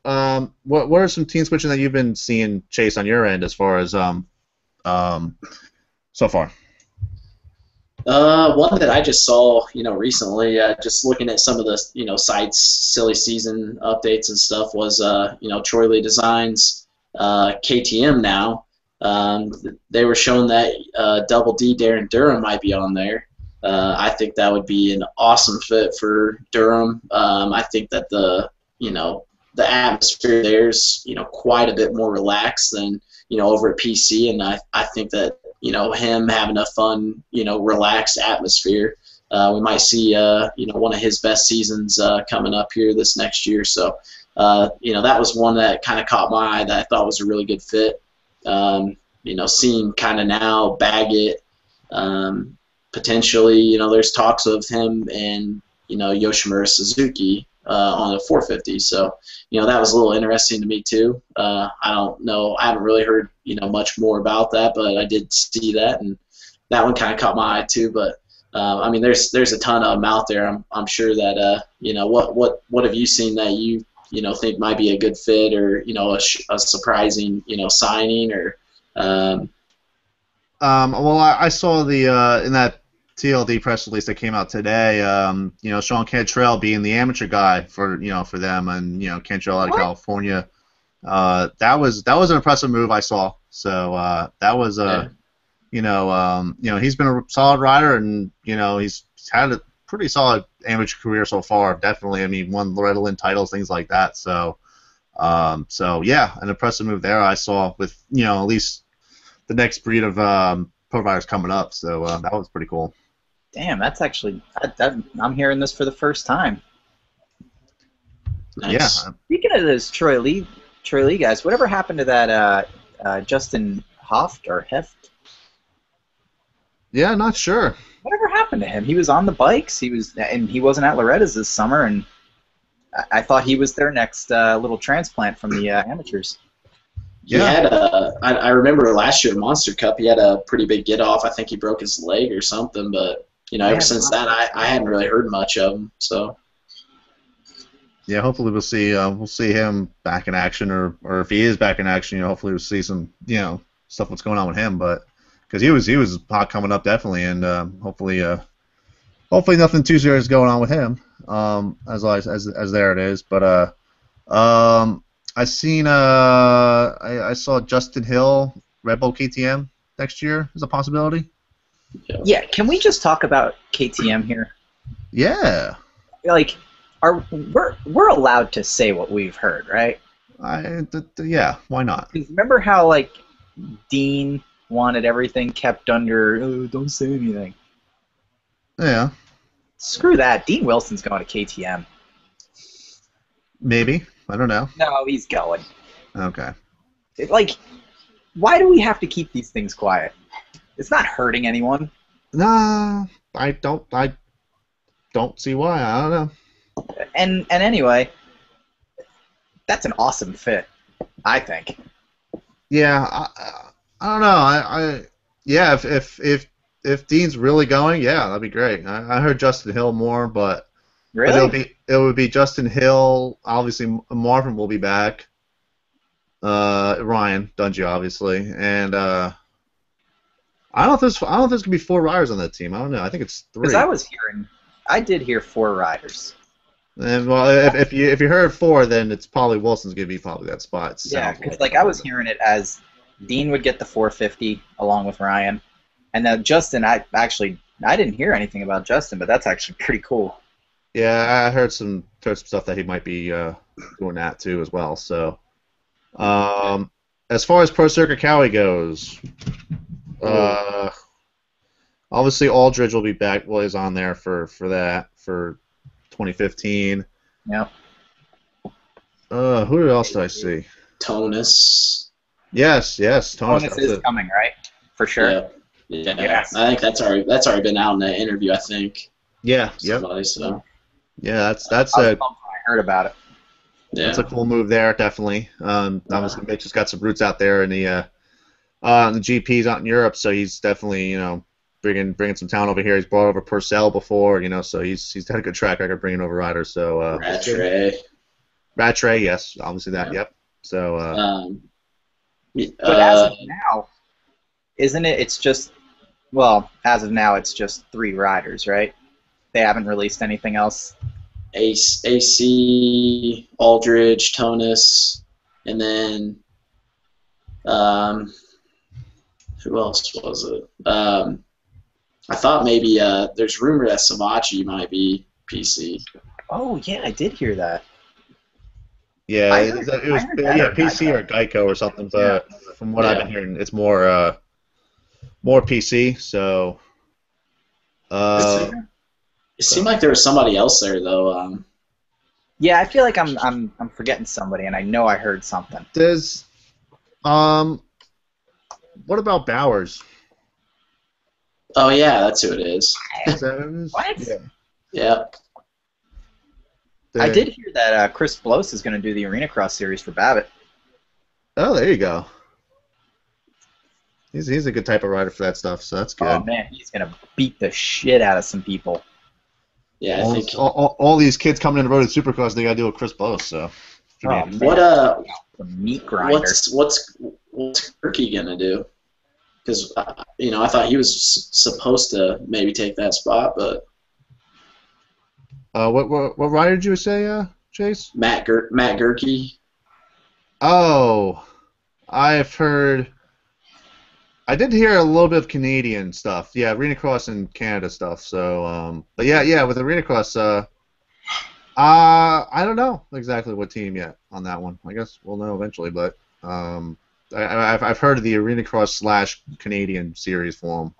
what are some team switching that you've been seeing, Chase, on your end as far as so far? One that I just saw, recently, just looking at some of the, sites, silly season updates and stuff was, Troy Lee Designs, KTM now. They were showing that Double D Darren Durham might be on there. I think that would be an awesome fit for Durham. I think that the atmosphere there's quite a bit more relaxed than over at PC, and I think that him having a fun relaxed atmosphere. We might see one of his best seasons coming up here this next year. So that was one that kind of caught my eye that I thought was a really good fit. Seeing kind of now Baggett, potentially, there's talks of him and, Yoshimura Suzuki on the 450. So, that was a little interesting to me too. I don't know. I haven't really heard, much more about that, but I did see that, and that one kind of caught my eye too. But, there's a ton of them out there. I'm sure that, what have you seen that you think might be a good fit, or a surprising signing, or well, I saw the in that TLD press release that came out today. Sean Cantrell being the amateur guy for them, and Cantrell out of California. That was an impressive move I saw. So that was he's been a solid rider, and he's had a pretty solid amateur career so far. Definitely, won Loretta Lynn titles, things like that. So yeah, an impressive move there I saw with at least the next breed of pro riders coming up. So that was pretty cool. Damn, that's actually I'm hearing this for the first time. Nice. Yeah. Speaking of those Troy Lee guys, whatever happened to that Justin Heft? Yeah, not sure. Whatever happened to him? He was on the bikes. He wasn't at Loretta's this summer, and I thought he was their next little transplant from the amateurs. He had I remember last year at Monster Cup, he had a pretty big get off. I think he broke his leg or something, but ever since that, I hadn't really heard much of him. So yeah, hopefully we'll see him back in action, or if he is back in action, hopefully we'll see some stuff what's going on with him, but because he was hot coming up definitely, and hopefully nothing too serious going on with him. As there it is, but I saw Justin Hill, Red Bull KTM next year as a possibility. Yeah, can we just talk about KTM here? Yeah. Like, we're allowed to say what we've heard, right? Yeah, why not? Remember how Dean wanted everything kept under, don't say anything. Yeah. Screw that. Dean Wilson's going to KTM. Maybe. I don't know. No, he's going. Okay. Why do we have to keep these things quiet? It's not hurting anyone. Nah, I don't see why. I don't know. And anyway, that's an awesome fit, I think. Yeah, I don't know. Yeah, if Dean's really going, yeah, that'd be great. I heard Justin Hill more, but really, it would be Justin Hill. Obviously, Marvin will be back. Ryan Dungey, obviously, and I don't know if there's gonna be 4 riders on that team. I don't know. I think it's 3. because I did hear 4 riders. And well, if you heard 4, then it's probably Wilson's gonna be probably that spot. Yeah, Sounds because like I was hearing it as Dean would get the 450 along with Ryan, and then Justin. I didn't hear anything about Justin, but that's actually pretty cool. Yeah, I heard some stuff that he might be doing that too as well. So, as far as Pro Circuit Cowie goes, obviously Aldridge will be back. Well, he's on there for that for 2015. Yep. Who else did I see? Tonus. Yes, Tonus. Bonus is coming, right? For sure. Yeah. Yes. I think that's already been out in the interview. I think. Yeah. Somebody, so. Yeah, that's I was pumped when I heard about it. Yeah. That's a cool move there, definitely. Obviously, Mitch has got some roots out there in the GPs out in Europe, so he's definitely bringing some talent over here. He's brought over Purcell before, so he's had a good track record bringing over riders. So Rattray, yes, obviously that. Yeah. Yep. So. But as of now, isn't it? It's just as of now, it's just 3 riders, right? They haven't released anything else. AC, Aldridge, Tonus, and then who else was it? I thought maybe there's rumor that Savachi might be PC. Oh yeah, I did hear that. Yeah, I it heard was that. PC or Geico or something. But from what I've been hearing, it's more PC. So. It seemed like there was somebody else there though. Yeah, I feel like I'm forgetting somebody, and I know I heard something. There's, what about Bowers? Oh yeah, that's who it is. Is that who it is? What? Yeah. I did hear that Chris Bloss is going to do the Arena Cross series for Babbitt. Oh, there you go. He's a good type of rider for that stuff, so that's good. Oh man, he's going to beat the shit out of some people. Yeah, I think all these kids coming in the road to Supercross, they got to deal with Chris Bloss. So. What the meat grinder. What's Kirky gonna do? Because I thought he was supposed to maybe take that spot, but what rider did you say, Chase? Matt Gerke. Oh, I've heard. I did hear a little bit of Canadian stuff. Yeah, Arena Cross and Canada stuff. So, but yeah, with Arena Cross, I don't know exactly what team yet on that one. I guess we'll know eventually. But I've heard of the Arena Cross / Canadian series for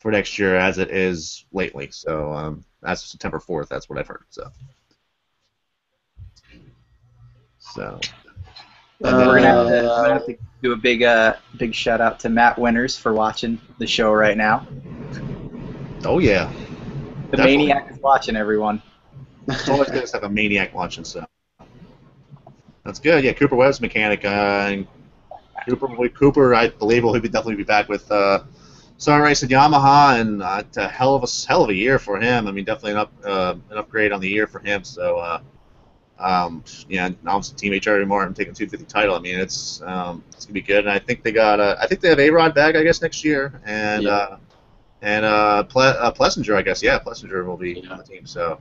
next year as it is lately. So that's September 4th. That's what I've heard. So. We're gonna have to do a big shout out to Matt Winters for watching the show right now. Oh yeah, the Maniac is watching, everyone. It's always good to have a Maniac watching, so that's good. Yeah, Cooper Webb's mechanic. And Cooper, I believe, will definitely be back with Star Race and Yamaha, and it's a hell of a year for him. I mean, definitely an upgrade on the year for him. So. Obviously Team H.R. Martin taking 250 title. I mean, it's gonna be good, and I think they have A-Rod back, I guess, next year, and Plessinger, I guess. Yeah, Plessinger will be on the team. So.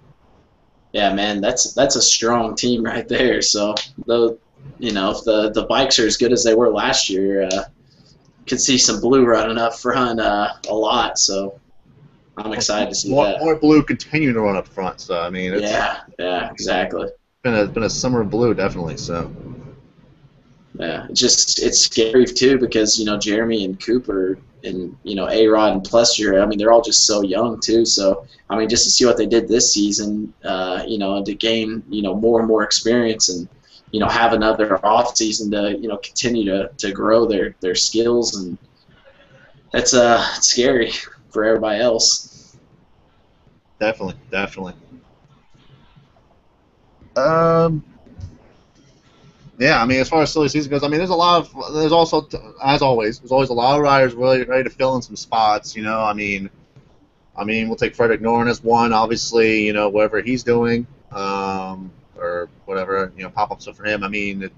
Yeah, man, that's a strong team right there. So, though, if the bikes are as good as they were last year, could see some blue running up front a lot. So. I'm excited to see that. More blue continuing to run up front. So I mean, yeah, exactly. Been a summer of blue, definitely. So. Yeah, it's scary too because Jeremy and Cooper and A-Rod and Plessinger. I mean, they're all just so young too. So I mean, just to see what they did this season, and to gain more and more experience and have another off season to continue to grow their skills, and that's it's scary for everybody else. Definitely. Yeah, I mean, as far as silly season goes, I mean, there's also, as always, a lot of riders really ready to fill in some spots. I mean, we'll take Frederick Noren as one, obviously. Whatever he's doing, or whatever, pop-up stuff for him. I mean, it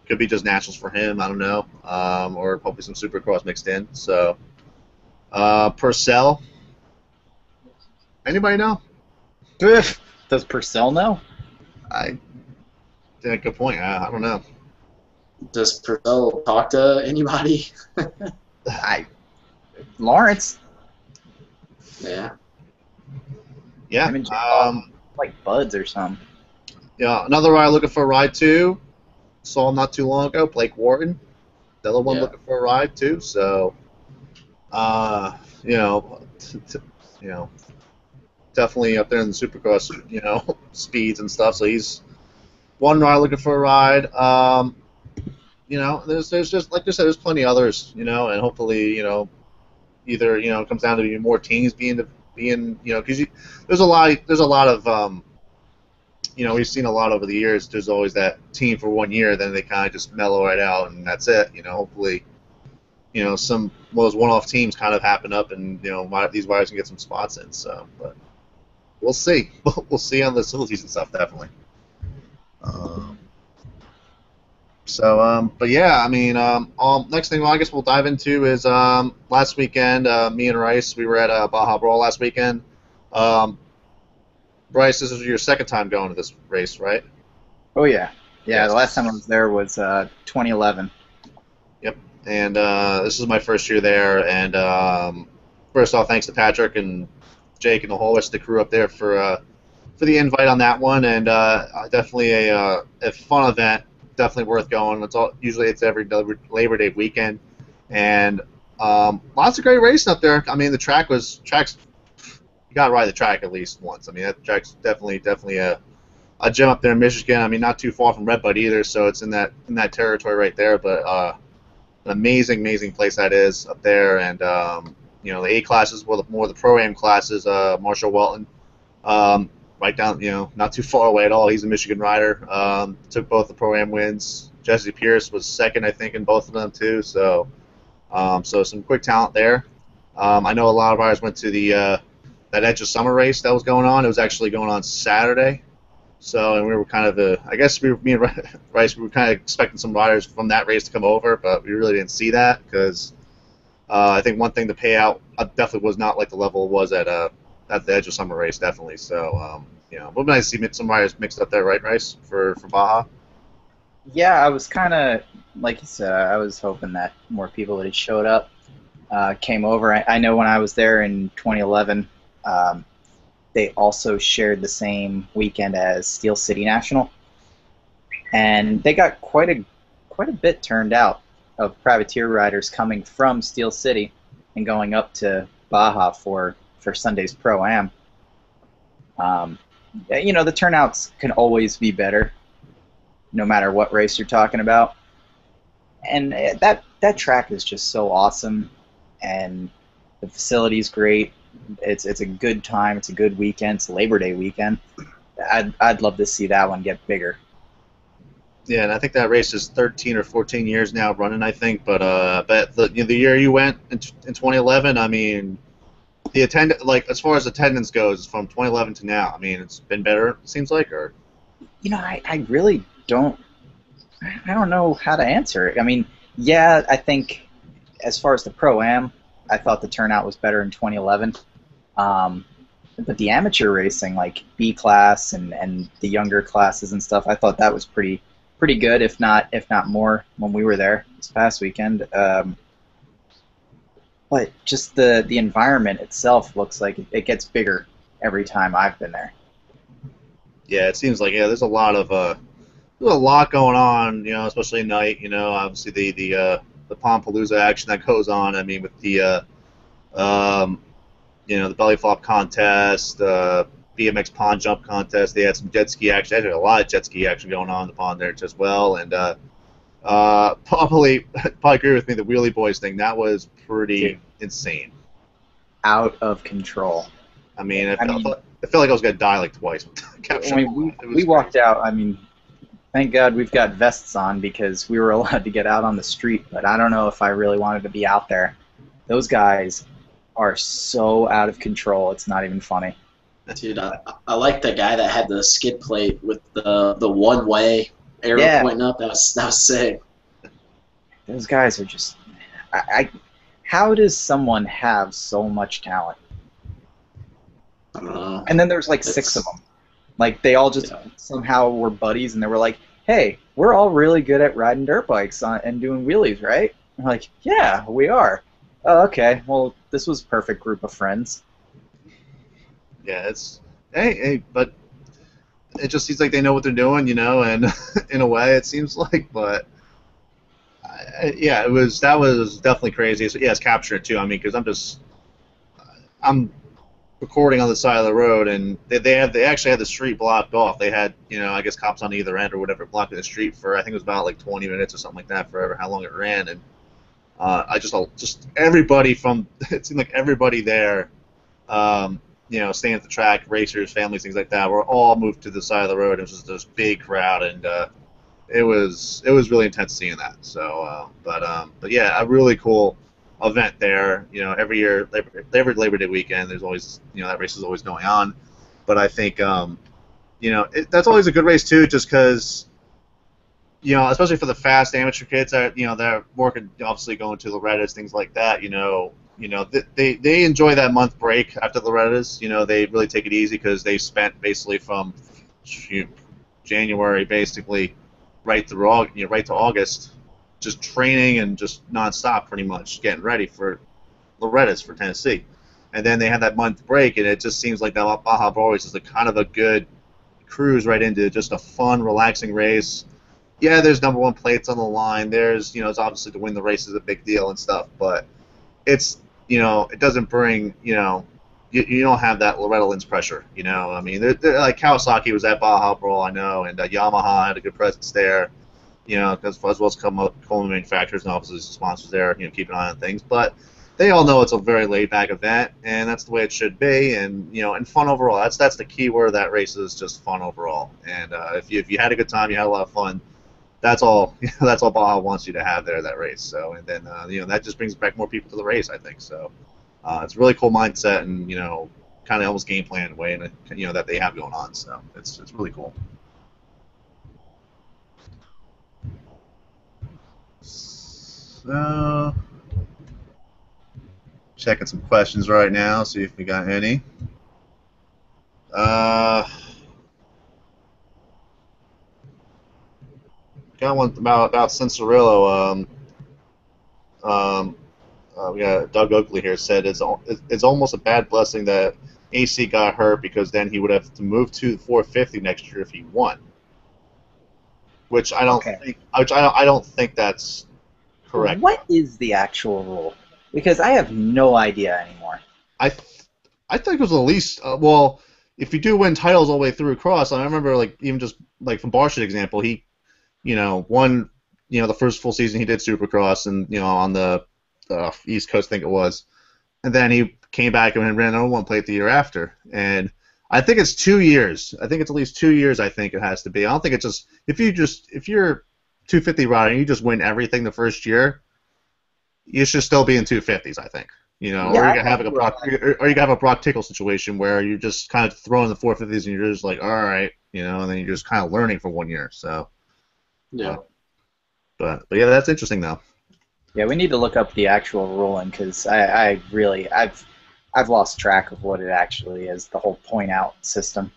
could be just nationals for him. I don't know, or hopefully some Supercross mixed in. So, Purcell. Anybody know? Does Purcell know? Yeah, good point. I don't know. Does Purcell talk to anybody? Lawrence. Yeah. Yeah. Him and Jim Bob, like buds or something. Yeah. Another rider looking for a ride too. Saw him not too long ago. Blake Wharton. Another one looking for a ride too. So, you know, you know, definitely up there in the Supercross, you know, speeds and stuff. So he's one rider looking for a ride. You know, there's just like I said, there's plenty others, you know, and hopefully, you know, either it comes down to more teams being you know, because there's a lot of you know, we've seen a lot over the years. There's always that team for 1 year, then they kind of just mellow right out, and that's it. You know, hopefully, you know, some of those one-off teams kind of happen up, and you know, these riders can get some spots in. So, but we'll see. We'll see on the facilities and stuff, definitely. But yeah, I mean, next thing I guess we'll dive into is last weekend, me and Rice, we were at Baja Brawl last weekend. Bryce, this is your second time going to this race, right? Oh yeah, Yes. The last time I was there was 2011. Yep. And this is my first year there. And first off, thanks to Patrick and Jake and the whole rest of the crew up there for the invite on that one. And definitely a fun event. Definitely worth going. Usually it's every Labor Day weekend, and lots of great racing up there. I mean, the track's you gotta ride the track at least once. I mean, that track's definitely a gym up there in Michigan. I mean, not too far from Red Bud either, so it's in that territory right there. But an amazing place that is up there, and you know, the A classes were more the Pro-Am classes. Marshall Welton. Right down, you know, not too far away at all. He's a Michigan rider. Took both the Pro-Am wins. Jesse Pierce was second, I think, in both of them too. So, so some quick talent there. I know a lot of riders went to the that Edge of Summer race that was going on. It was actually going on Saturday. So, and we were kind of me and Rice, we were kind of expecting some riders from that race to come over, but we really didn't see that because I think one thing, the payout definitely was not like the level it was at the Edge of Summer race, definitely. So, you know, it would be nice to see some riders mixed up there, right, Rice, for Baja? Yeah, I was kind of, like you said, I was hoping that more people that had showed up came over. I know when I was there in 2011, they also shared the same weekend as Steel City National, and they got quite a bit turned out of privateer riders coming from Steel City and going up to Baja for Sunday's Pro-Am. You know, the turnouts can always be better, no matter what race you're talking about. And that track is just so awesome, and the facility's great. It's a good time. It's a good weekend. It's a Labor Day weekend. I'd love to see that one get bigger. Yeah, and I think that race is 13 or 14 years now running, I think. But the year you went in 2011, I mean, as far as attendance goes, from 2011 to now, I mean, it's been better, it seems like, or? You know, I really don't. I don't know how to answer it. I mean, yeah, I think as far as the Pro-Am, I thought the turnout was better in 2011. But the amateur racing, like B class and the younger classes and stuff, I thought that was pretty good, if not more, when we were there this past weekend. But just the environment itself looks like it gets bigger every time I've been there. Yeah, it seems like there's a lot going on, you know, especially at night. You know, obviously the Palmpalooza action that goes on. I mean, with the you know, the belly flop contest, BMX pond jump contest. They had some jet ski action. They had a lot of jet ski action going on in the pond there as well. And probably agree with me, the Wheelie Boys thing, that was pretty insane. Out of control. I mean, I felt like I was going to die like twice. We walked out. I mean, thank God we've got vests on because we were allowed to get out on the street, but I don't know if I really wanted to be out there. Those guys are so out of control, it's not even funny. Dude, I like the guy that had the skid plate with the one-way arrow pointing up. That was sick. Those guys are just... how does someone have so much talent? I don't know. And then there's like 6 of them. Like they all just somehow were buddies, and they were like, "Hey, we're all really good at riding dirt bikes and doing wheelies, right?" I'm like, "Yeah, we are." Oh, okay. Well, this was a perfect group of friends. Yeah, it's but it just seems like they know what they're doing, and in a way, it seems like, but. Yeah, that was definitely crazy. So, yeah, it's capturing it too. I mean, because I'm recording on the side of the road, and they actually had the street blocked off. They had I guess cops on either end or whatever blocking the street for I think it was about like 20 minutes or something like that, forever how long it ran, and I just everybody from it seemed like everybody there, staying at the track, racers, families, things like that, were all moved to the side of the road. It was just this big crowd, and it was really intense seeing that. So, but yeah, a really cool event there. Every year, every Labor Day weekend, there's always that race is always going on. But I think that's always a good race too, just because especially for the fast amateur kids that they're working, obviously going to Loretta's, things like that. They enjoy that month break after Loretta's. They really take it easy because they spent basically from January basically right to August, just training and just nonstop, pretty much getting ready for Loretta's for Tennessee, and then they have that month break, and it just seems like that Baja Brawl race is a kind of a good cruise right into just a fun, relaxing race. Yeah, there's number one plates on the line. There's it's obviously to win the race is a big deal and stuff, but it's it doesn't bring you don't have that Loretta Lynn's pressure, I mean, they're like Kawasaki was at Baja Brawl, I know, and Yamaha had a good presence there, because as well as Coleman manufacturers and obviously sponsors there, keep an eye on things. But they all know it's a very laid-back event, and that's the way it should be, and and fun overall. That's the key word of that race is just fun overall. And if you had a good time, you had a lot of fun. That's all. That's all Baja wants you to have there, that race. So, and then that just brings back more people to the race, I think. So. It's a really cool mindset and kind of almost game plan way that they have going on. So it's really cool. So checking some questions right now, see if we got any. Got one about Cincerillo. We got Doug Oakley here said it's almost a bad blessing that AC got hurt because then he would have to move to 450 next year if he won. Which I don't think. I don't think that's correct. What is the actual rule? Because I have no idea anymore. I think it was at least well, if you do win titles all the way through across. I remember like even just like from Barsh's example, he won the first full season he did Supercross and on the East Coast, I think it was, and then he came back and ran another one plate the year after. And I think it's 2 years. I think it's at least 2 years. I think it has to be. I don't think it's just if you're 250 rider and you just win everything the first year, you should still be in 250s. I think or you can have a Brock Tickle situation where you're just kind of throwing the 450s and you're just like, all right, and then you're just kind of learning for 1 year. So yeah, but yeah, that's interesting though. Yeah, we need to look up the actual ruling because I've lost track of what it actually is. The whole point out system.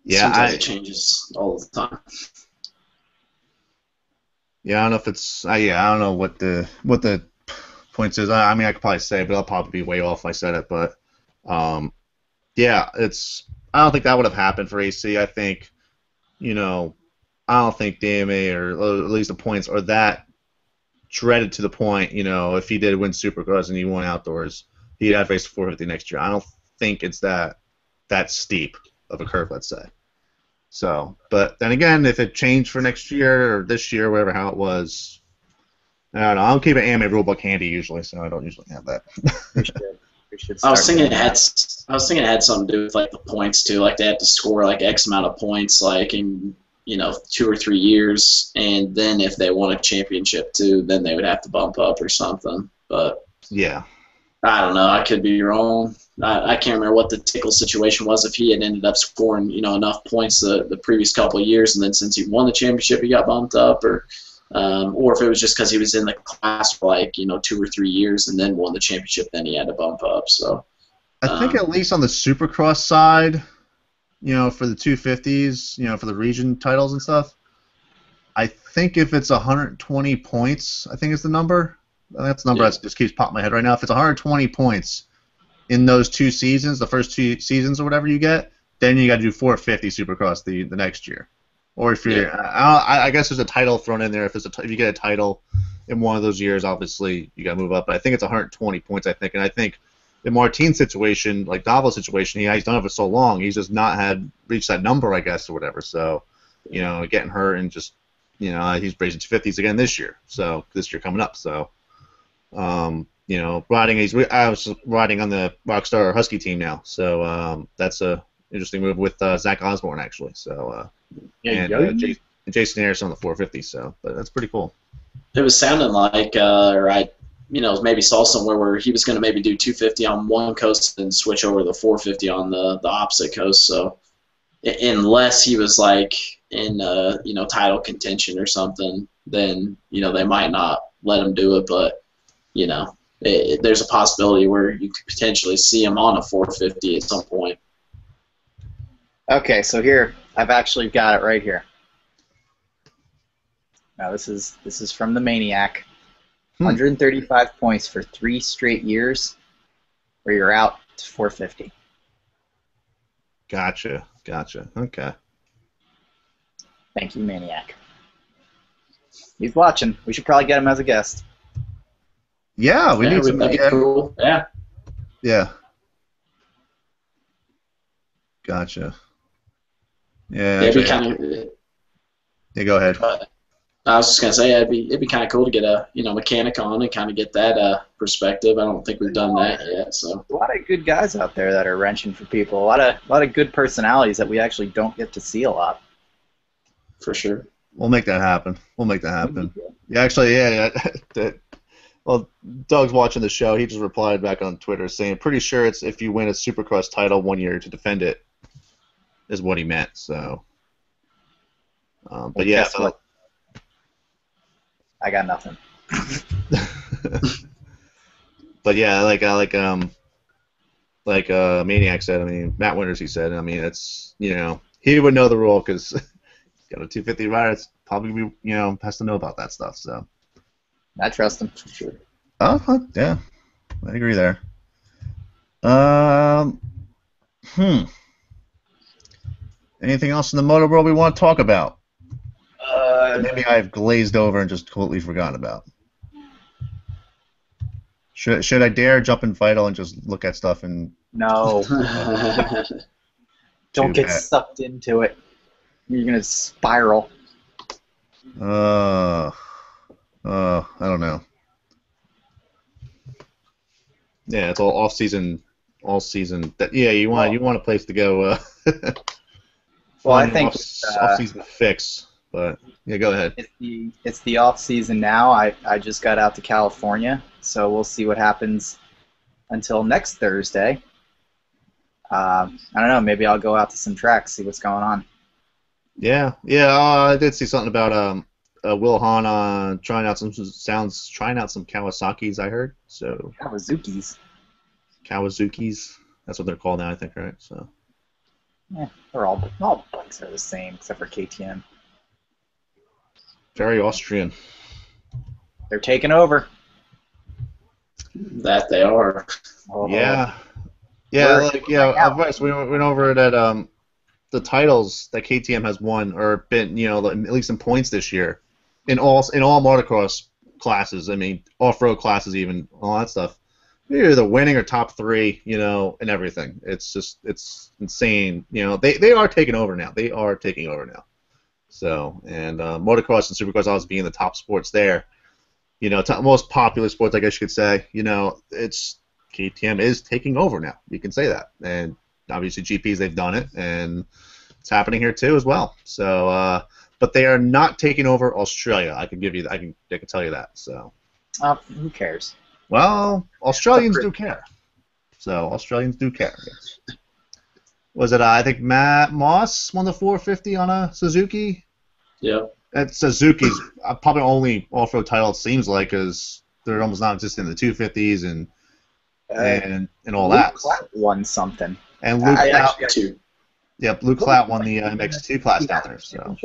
Yeah, seems like it changes all the time. Yeah, I don't know if it's. I don't know what the points is. I mean, I could probably say, but I'll probably be way off if I said it. But yeah, it's. I don't think that would have happened for AC. I think, I don't think DMA or at least the points are that dreaded to the point, if he did win Supercross and he won outdoors, he'd have raced 450 next year. I don't think it's that steep of a curve, let's say. So, but then again, if it changed for next year or this year, whatever how it was, I don't know. I don't keep an AMA rulebook handy usually, so I don't usually have that. We should. I was thinking it had something to do with like the points too. Like they had to score like X amount of points, like in 2 or 3 years, and then if they won a championship too, then they would have to bump up or something. But yeah, I don't know. I could be wrong. I can't remember what the Tickle situation was. If he had ended up scoring enough points the previous couple of years, and then since he won the championship, he got bumped up, or if it was just because he was in the class for like 2 or 3 years and then won the championship, then he had to bump up. So I think at least on the Supercross side, for the 250s, for the region titles and stuff. I think if it's 120 points, I think is the number. That's the number that just keeps popping my head right now. If it's 120 points in those 2 seasons, the first 2 seasons or whatever you get, then you got to do 450 Supercross the next year. Or if you're, I guess there's a title thrown in there. If you get a title in one of those years, obviously you got to move up. But I think it's 120 points. I think, and I think in Martin's situation, like Davo's situation, he's done it for so long, he's just not reached that number, I guess, or whatever. So, getting hurt and just, he's racing 250s again this year. So this year coming up. So, I was riding on the Rockstar Husky team now. So that's a interesting move with Zach Osborne actually. So. Jason Harris on the 450, so but that's pretty cool. It was sounding like, or I, maybe saw somewhere where he was going to maybe do 250 on one coast and switch over to the 450 on the opposite coast. So unless he was like in title contention or something, then they might not let him do it. But there's a possibility where you could potentially see him on a 450 at some point. Okay, so here I've actually got it right here. Now this is from the Maniac. 135 points for 3 straight years, where you're out to 450. Gotcha. Okay. Thank you, Maniac. He's watching. We should probably get him as a guest. Yeah, we need some. That'd be cool. Yeah. Yeah. Gotcha. Yeah. It'd be kind of. Yeah, go ahead. I was just gonna say it'd be kind of cool to get a mechanic on and kind of get that perspective. I don't think we've done that yet. So a lot of good guys out there that are wrenching for people. A lot of good personalities that we actually don't get to see a lot. For sure. We'll make that happen. Yeah, actually, yeah. Well, Doug's watching the show. He just replied back on Twitter saying, "Pretty sure it's if you win a Supercross title 1 year to defend it." Is what he meant. So, but yeah. So, I got nothing. But yeah, like Maniac said. I mean, Matt Winters. He said. I mean, it's he would know the rule because he's got a 250 rider. It's probably has to know about that stuff. So I trust him for sure. Oh yeah, I agree there. Anything else in the motor world we want to talk about? Maybe I've glazed over and just completely forgotten about. Should I dare jump in Vital and just look at stuff and... No. Don't get sucked into it. You're going to spiral. I don't know. Yeah, it's all off-season. You want a place to go... Well, I think off-season fix, but yeah, go ahead. It's the off-season now. I just got out to California, so we'll see what happens until next Thursday. I don't know. Maybe I'll go out to some tracks, see what's going on. Yeah. I did see something about Will Hahn trying out some Kawasaki's. I heard so. Kawasukis. That's what they're called now, I think, right? So. Yeah, all bikes are the same except for KTM. Very Austrian. They're taking over. That they are. Oh. Yeah. We went over it at the titles that KTM has won or been, at least in points this year, in all motocross classes. I mean, off-road classes, even all that stuff. They're either winning or top 3, and everything. It's insane. They are taking over now. So, and motocross and supercross always being the top sports there. Most popular sports, I guess you could say. It's KTM is taking over now. You can say that. And obviously GPs, they've done it, and it's happening here too as well. So, but they are not taking over Australia. I can tell you that. So. Who cares? Well, Australians do care. So Australians do care. Yes. Was it? I think Matt Moss won the 450 on a Suzuki. Yeah. That Suzuki's probably only off-road title it seems like, because they're almost non-existent in the 250s and all Luke that. Clapp won something. And Luke too. Yep, Luke Clout won the MX2 class down there. So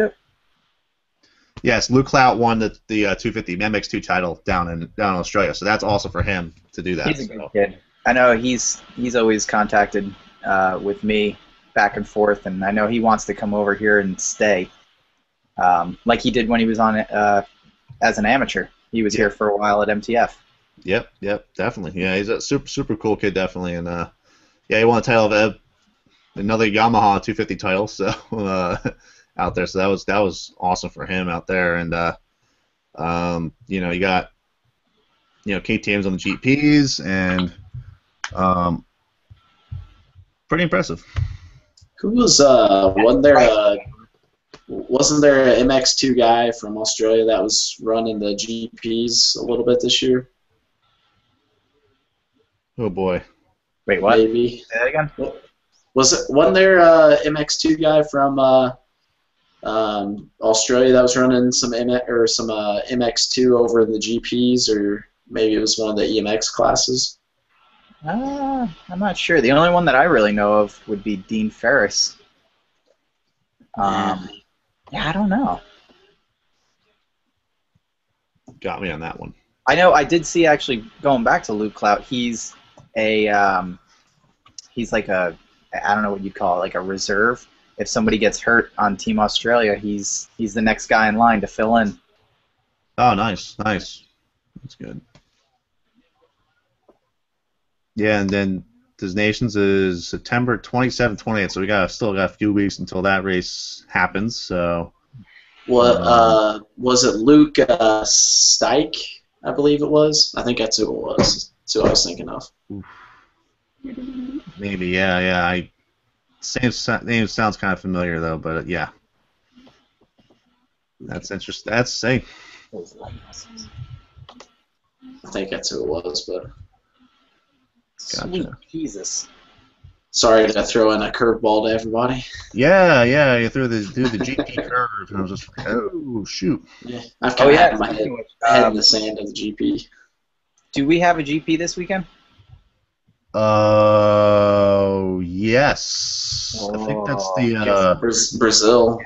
yes, Luke Clout won the 250 MX2 title down in Australia. So that's also for him to do that. He's a good kid. I know he's always contacted with me back and forth, and I know he wants to come over here and stay, like he did when he was on as an amateur. He was here for a while at MTF. Yep, definitely. Yeah, he's a super cool kid, definitely, and yeah, he won a title of another Yamaha 250 title, so out there. So that was awesome for him out there, and you know, you got KTM's on the GPs, and pretty impressive. Who was wasn't there an MX2 guy from Australia that was running the GPs a little bit this year? Oh boy. Wait, what? Maybe. Say that again? Wasn't there a MX2 guy from Australia that was running some MX2 over in the GPs, or maybe it was one of the EMX classes? I'm not sure. The only one that I really know of would be Dean Ferris. Yeah, I don't know. Got me on that one. I know. I did see, actually, going back to Luke Clout. He's like a, I don't know what you'd call it, like a reserve. If somebody gets hurt on Team Australia, he's the next guy in line to fill in. Oh, nice. That's good. Yeah, and then Des Nations is September 27th, 28th, so we still got a few weeks until that race happens. So, what was it? Luke Stike, I believe it was. I think that's who it was. That's who I was thinking of. Maybe, yeah. Name sounds kind of familiar though, but yeah, that's interesting. I think that's who it was, but. Gotcha. Sweet Jesus. Sorry to throw in a curveball to everybody. Yeah, you threw the GP curve, and I was just like, oh shoot. Yeah, I've kind of had my head in the sand of the GP. Do we have a GP this weekend? Yes. I think that's the Brazil.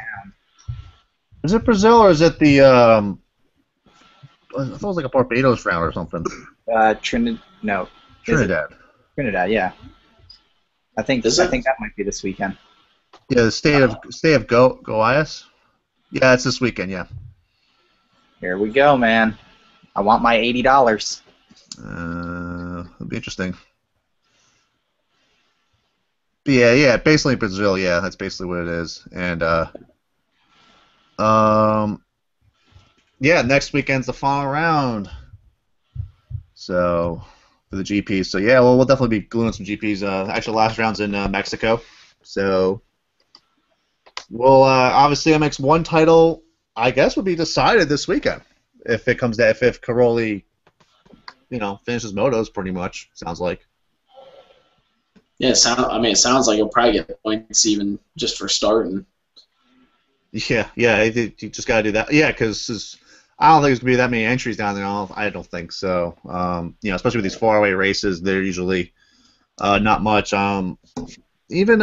Is it Brazil, or is it the I thought it was like a Barbados round or something. Trinidad, yeah. I think that might be this weekend. Yeah, the state of Goiás. Yeah, it's this weekend. Yeah. Here we go, man. I want my $80. It'll be interesting. But yeah, basically Brazil. Yeah, that's basically what it is. And yeah, next weekend's the final round. So. For the GPs, so yeah, we'll definitely be gluing some GPs. Actually, last round's in Mexico, so we'll obviously MX1 title, I guess, would be decided this weekend if it comes to if Caroli, finishes motos pretty much. Sounds like. Yeah, it sounds like he'll probably get points even just for starting. Yeah, you just gotta do that. Yeah, because. I don't think there's going to be that many entries down there. I don't think so. Especially with these faraway races, they're usually not much. Even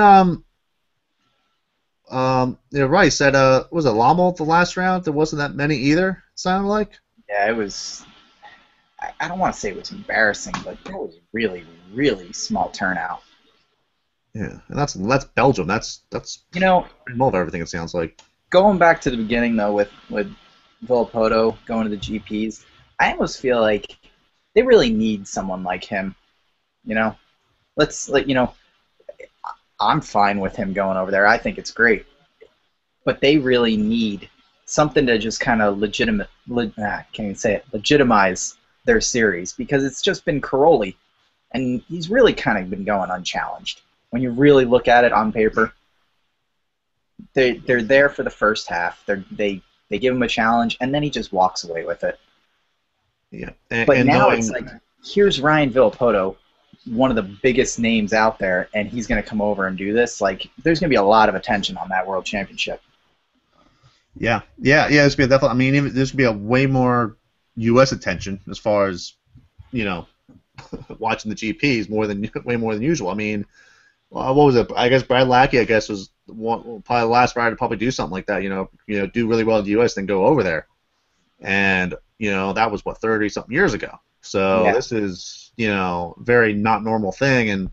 Rice said, was it Lommel the last round? There wasn't that many either, it sounded like. Yeah, it was. I don't want to say it was embarrassing, but it was really, really small turnout. Yeah, and that's Belgium. That's pretty much everything, it sounds like. Going back to the beginning, though, with Villapoto going to the GPs, I almost feel like they really need someone like him. I'm fine with him going over there. I think it's great, but they really need something to just kind of legitimize their series, because it's just been Caroli, and he's really kind of been going unchallenged. When you really look at it on paper, they're there for the first half. They give him a challenge, and then he just walks away with it. Yeah. But now it's like, here's Ryan Villapoto, one of the biggest names out there, and he's going to come over and do this. Like, there's going to be a lot of attention on that World Championship. Yeah. There's be definitely. I mean, even there's be a way more U.S. attention as far as watching the GPs way more than usual. I mean, what was it? I guess Brad Lackey, I guess, was probably the last rider to probably do something like that. Do really well in the U.S. then go over there, and that was what 30 something years ago. So Yeah. this is very not normal thing,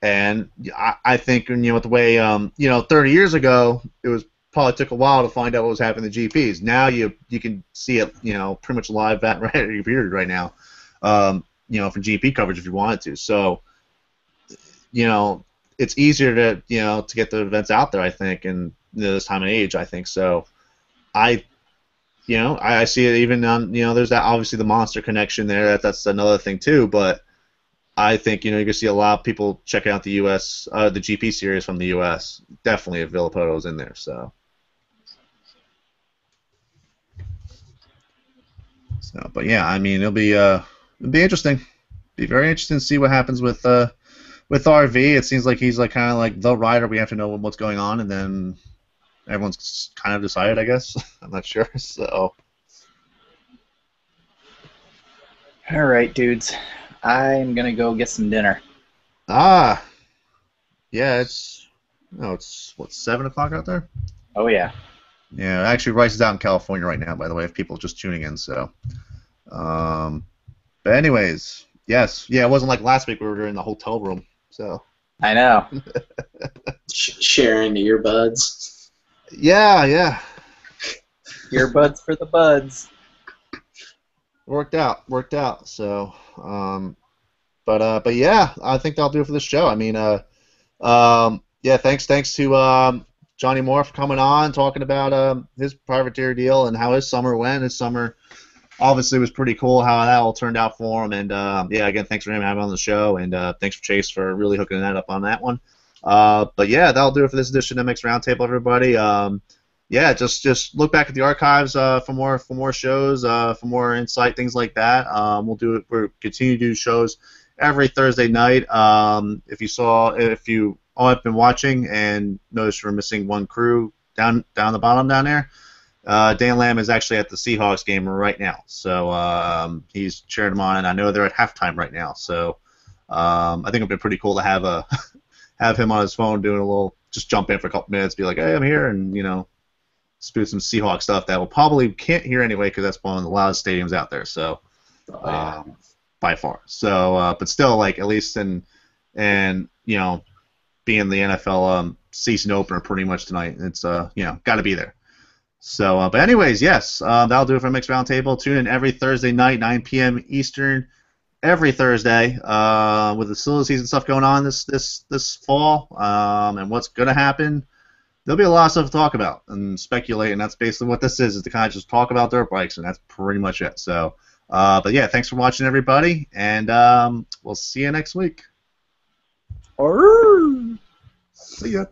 and I think with the way 30 years ago it was probably took a while to find out what was happening in the GPs. Now you can see it pretty much live right at your period right now, for GP coverage if you wanted to. So it's easier to get the events out there, I think, and this time of age, I think. So I see it even on there's that obviously the monster connection there. That's another thing too, but I think you can see a lot of people checking out the U.S. The GP series from the U.S. Definitely if Villapoto's in there. So, but yeah, I mean it'll be interesting. Be very interesting to see what happens with RV. It seems like he's like kind of like the rider. We have to know what's going on, and then everyone's kind of decided, I guess. I'm not sure. So. All right, dudes. I'm gonna go get some dinner. Yeah, it's what 7 o'clock out there. Oh yeah. Yeah, actually, Rice is out in California right now, by the way, if people are just tuning in. So, but anyways, yes, yeah, it wasn't like last week we were in the hotel room. So. I know. Sharing earbuds. Yeah. Earbuds for the buds. Worked out. So, but yeah, I think that'll do it for this show. I mean, yeah, thanks to Johnny Moore for coming on, talking about his privateer deal and how his summer went. His summer obviously was pretty cool how that all turned out for him. And yeah, again, thanks for him having on the show, and thanks for Chase for really hooking that up on that one. But yeah, that'll do it for this edition of MX Roundtable, everybody. Yeah, just look back at the archives for more shows, for more insight, things like that. We'll continue to do shows every Thursday night. If you all have been watching and noticed we're missing one crew down the bottom down there, Dan Lamb is actually at the Seahawks game right now. So he's cheering them on, and I know they're at halftime right now. So I think it'd be pretty cool to have have him on his phone doing a little, just jump in for a couple minutes, be like, hey, I'm here, and spoot some Seahawks stuff that we'll probably can't hear anyway because that's one of the loudest stadiums out there. So, by far. So, but still, like at least being the NFL season opener pretty much tonight, it's got to be there. So, but anyways, yes, that'll do it for Mixed Roundtable. Tune in every Thursday night, 9 p.m. Eastern, every Thursday, with the silly season stuff going on this fall, and what's gonna happen. There'll be a lot of stuff to talk about and speculate, and that's basically what this is to kind of just talk about dirt bikes, and that's pretty much it. So, but yeah, thanks for watching, everybody, and we'll see you next week. Arr! See ya.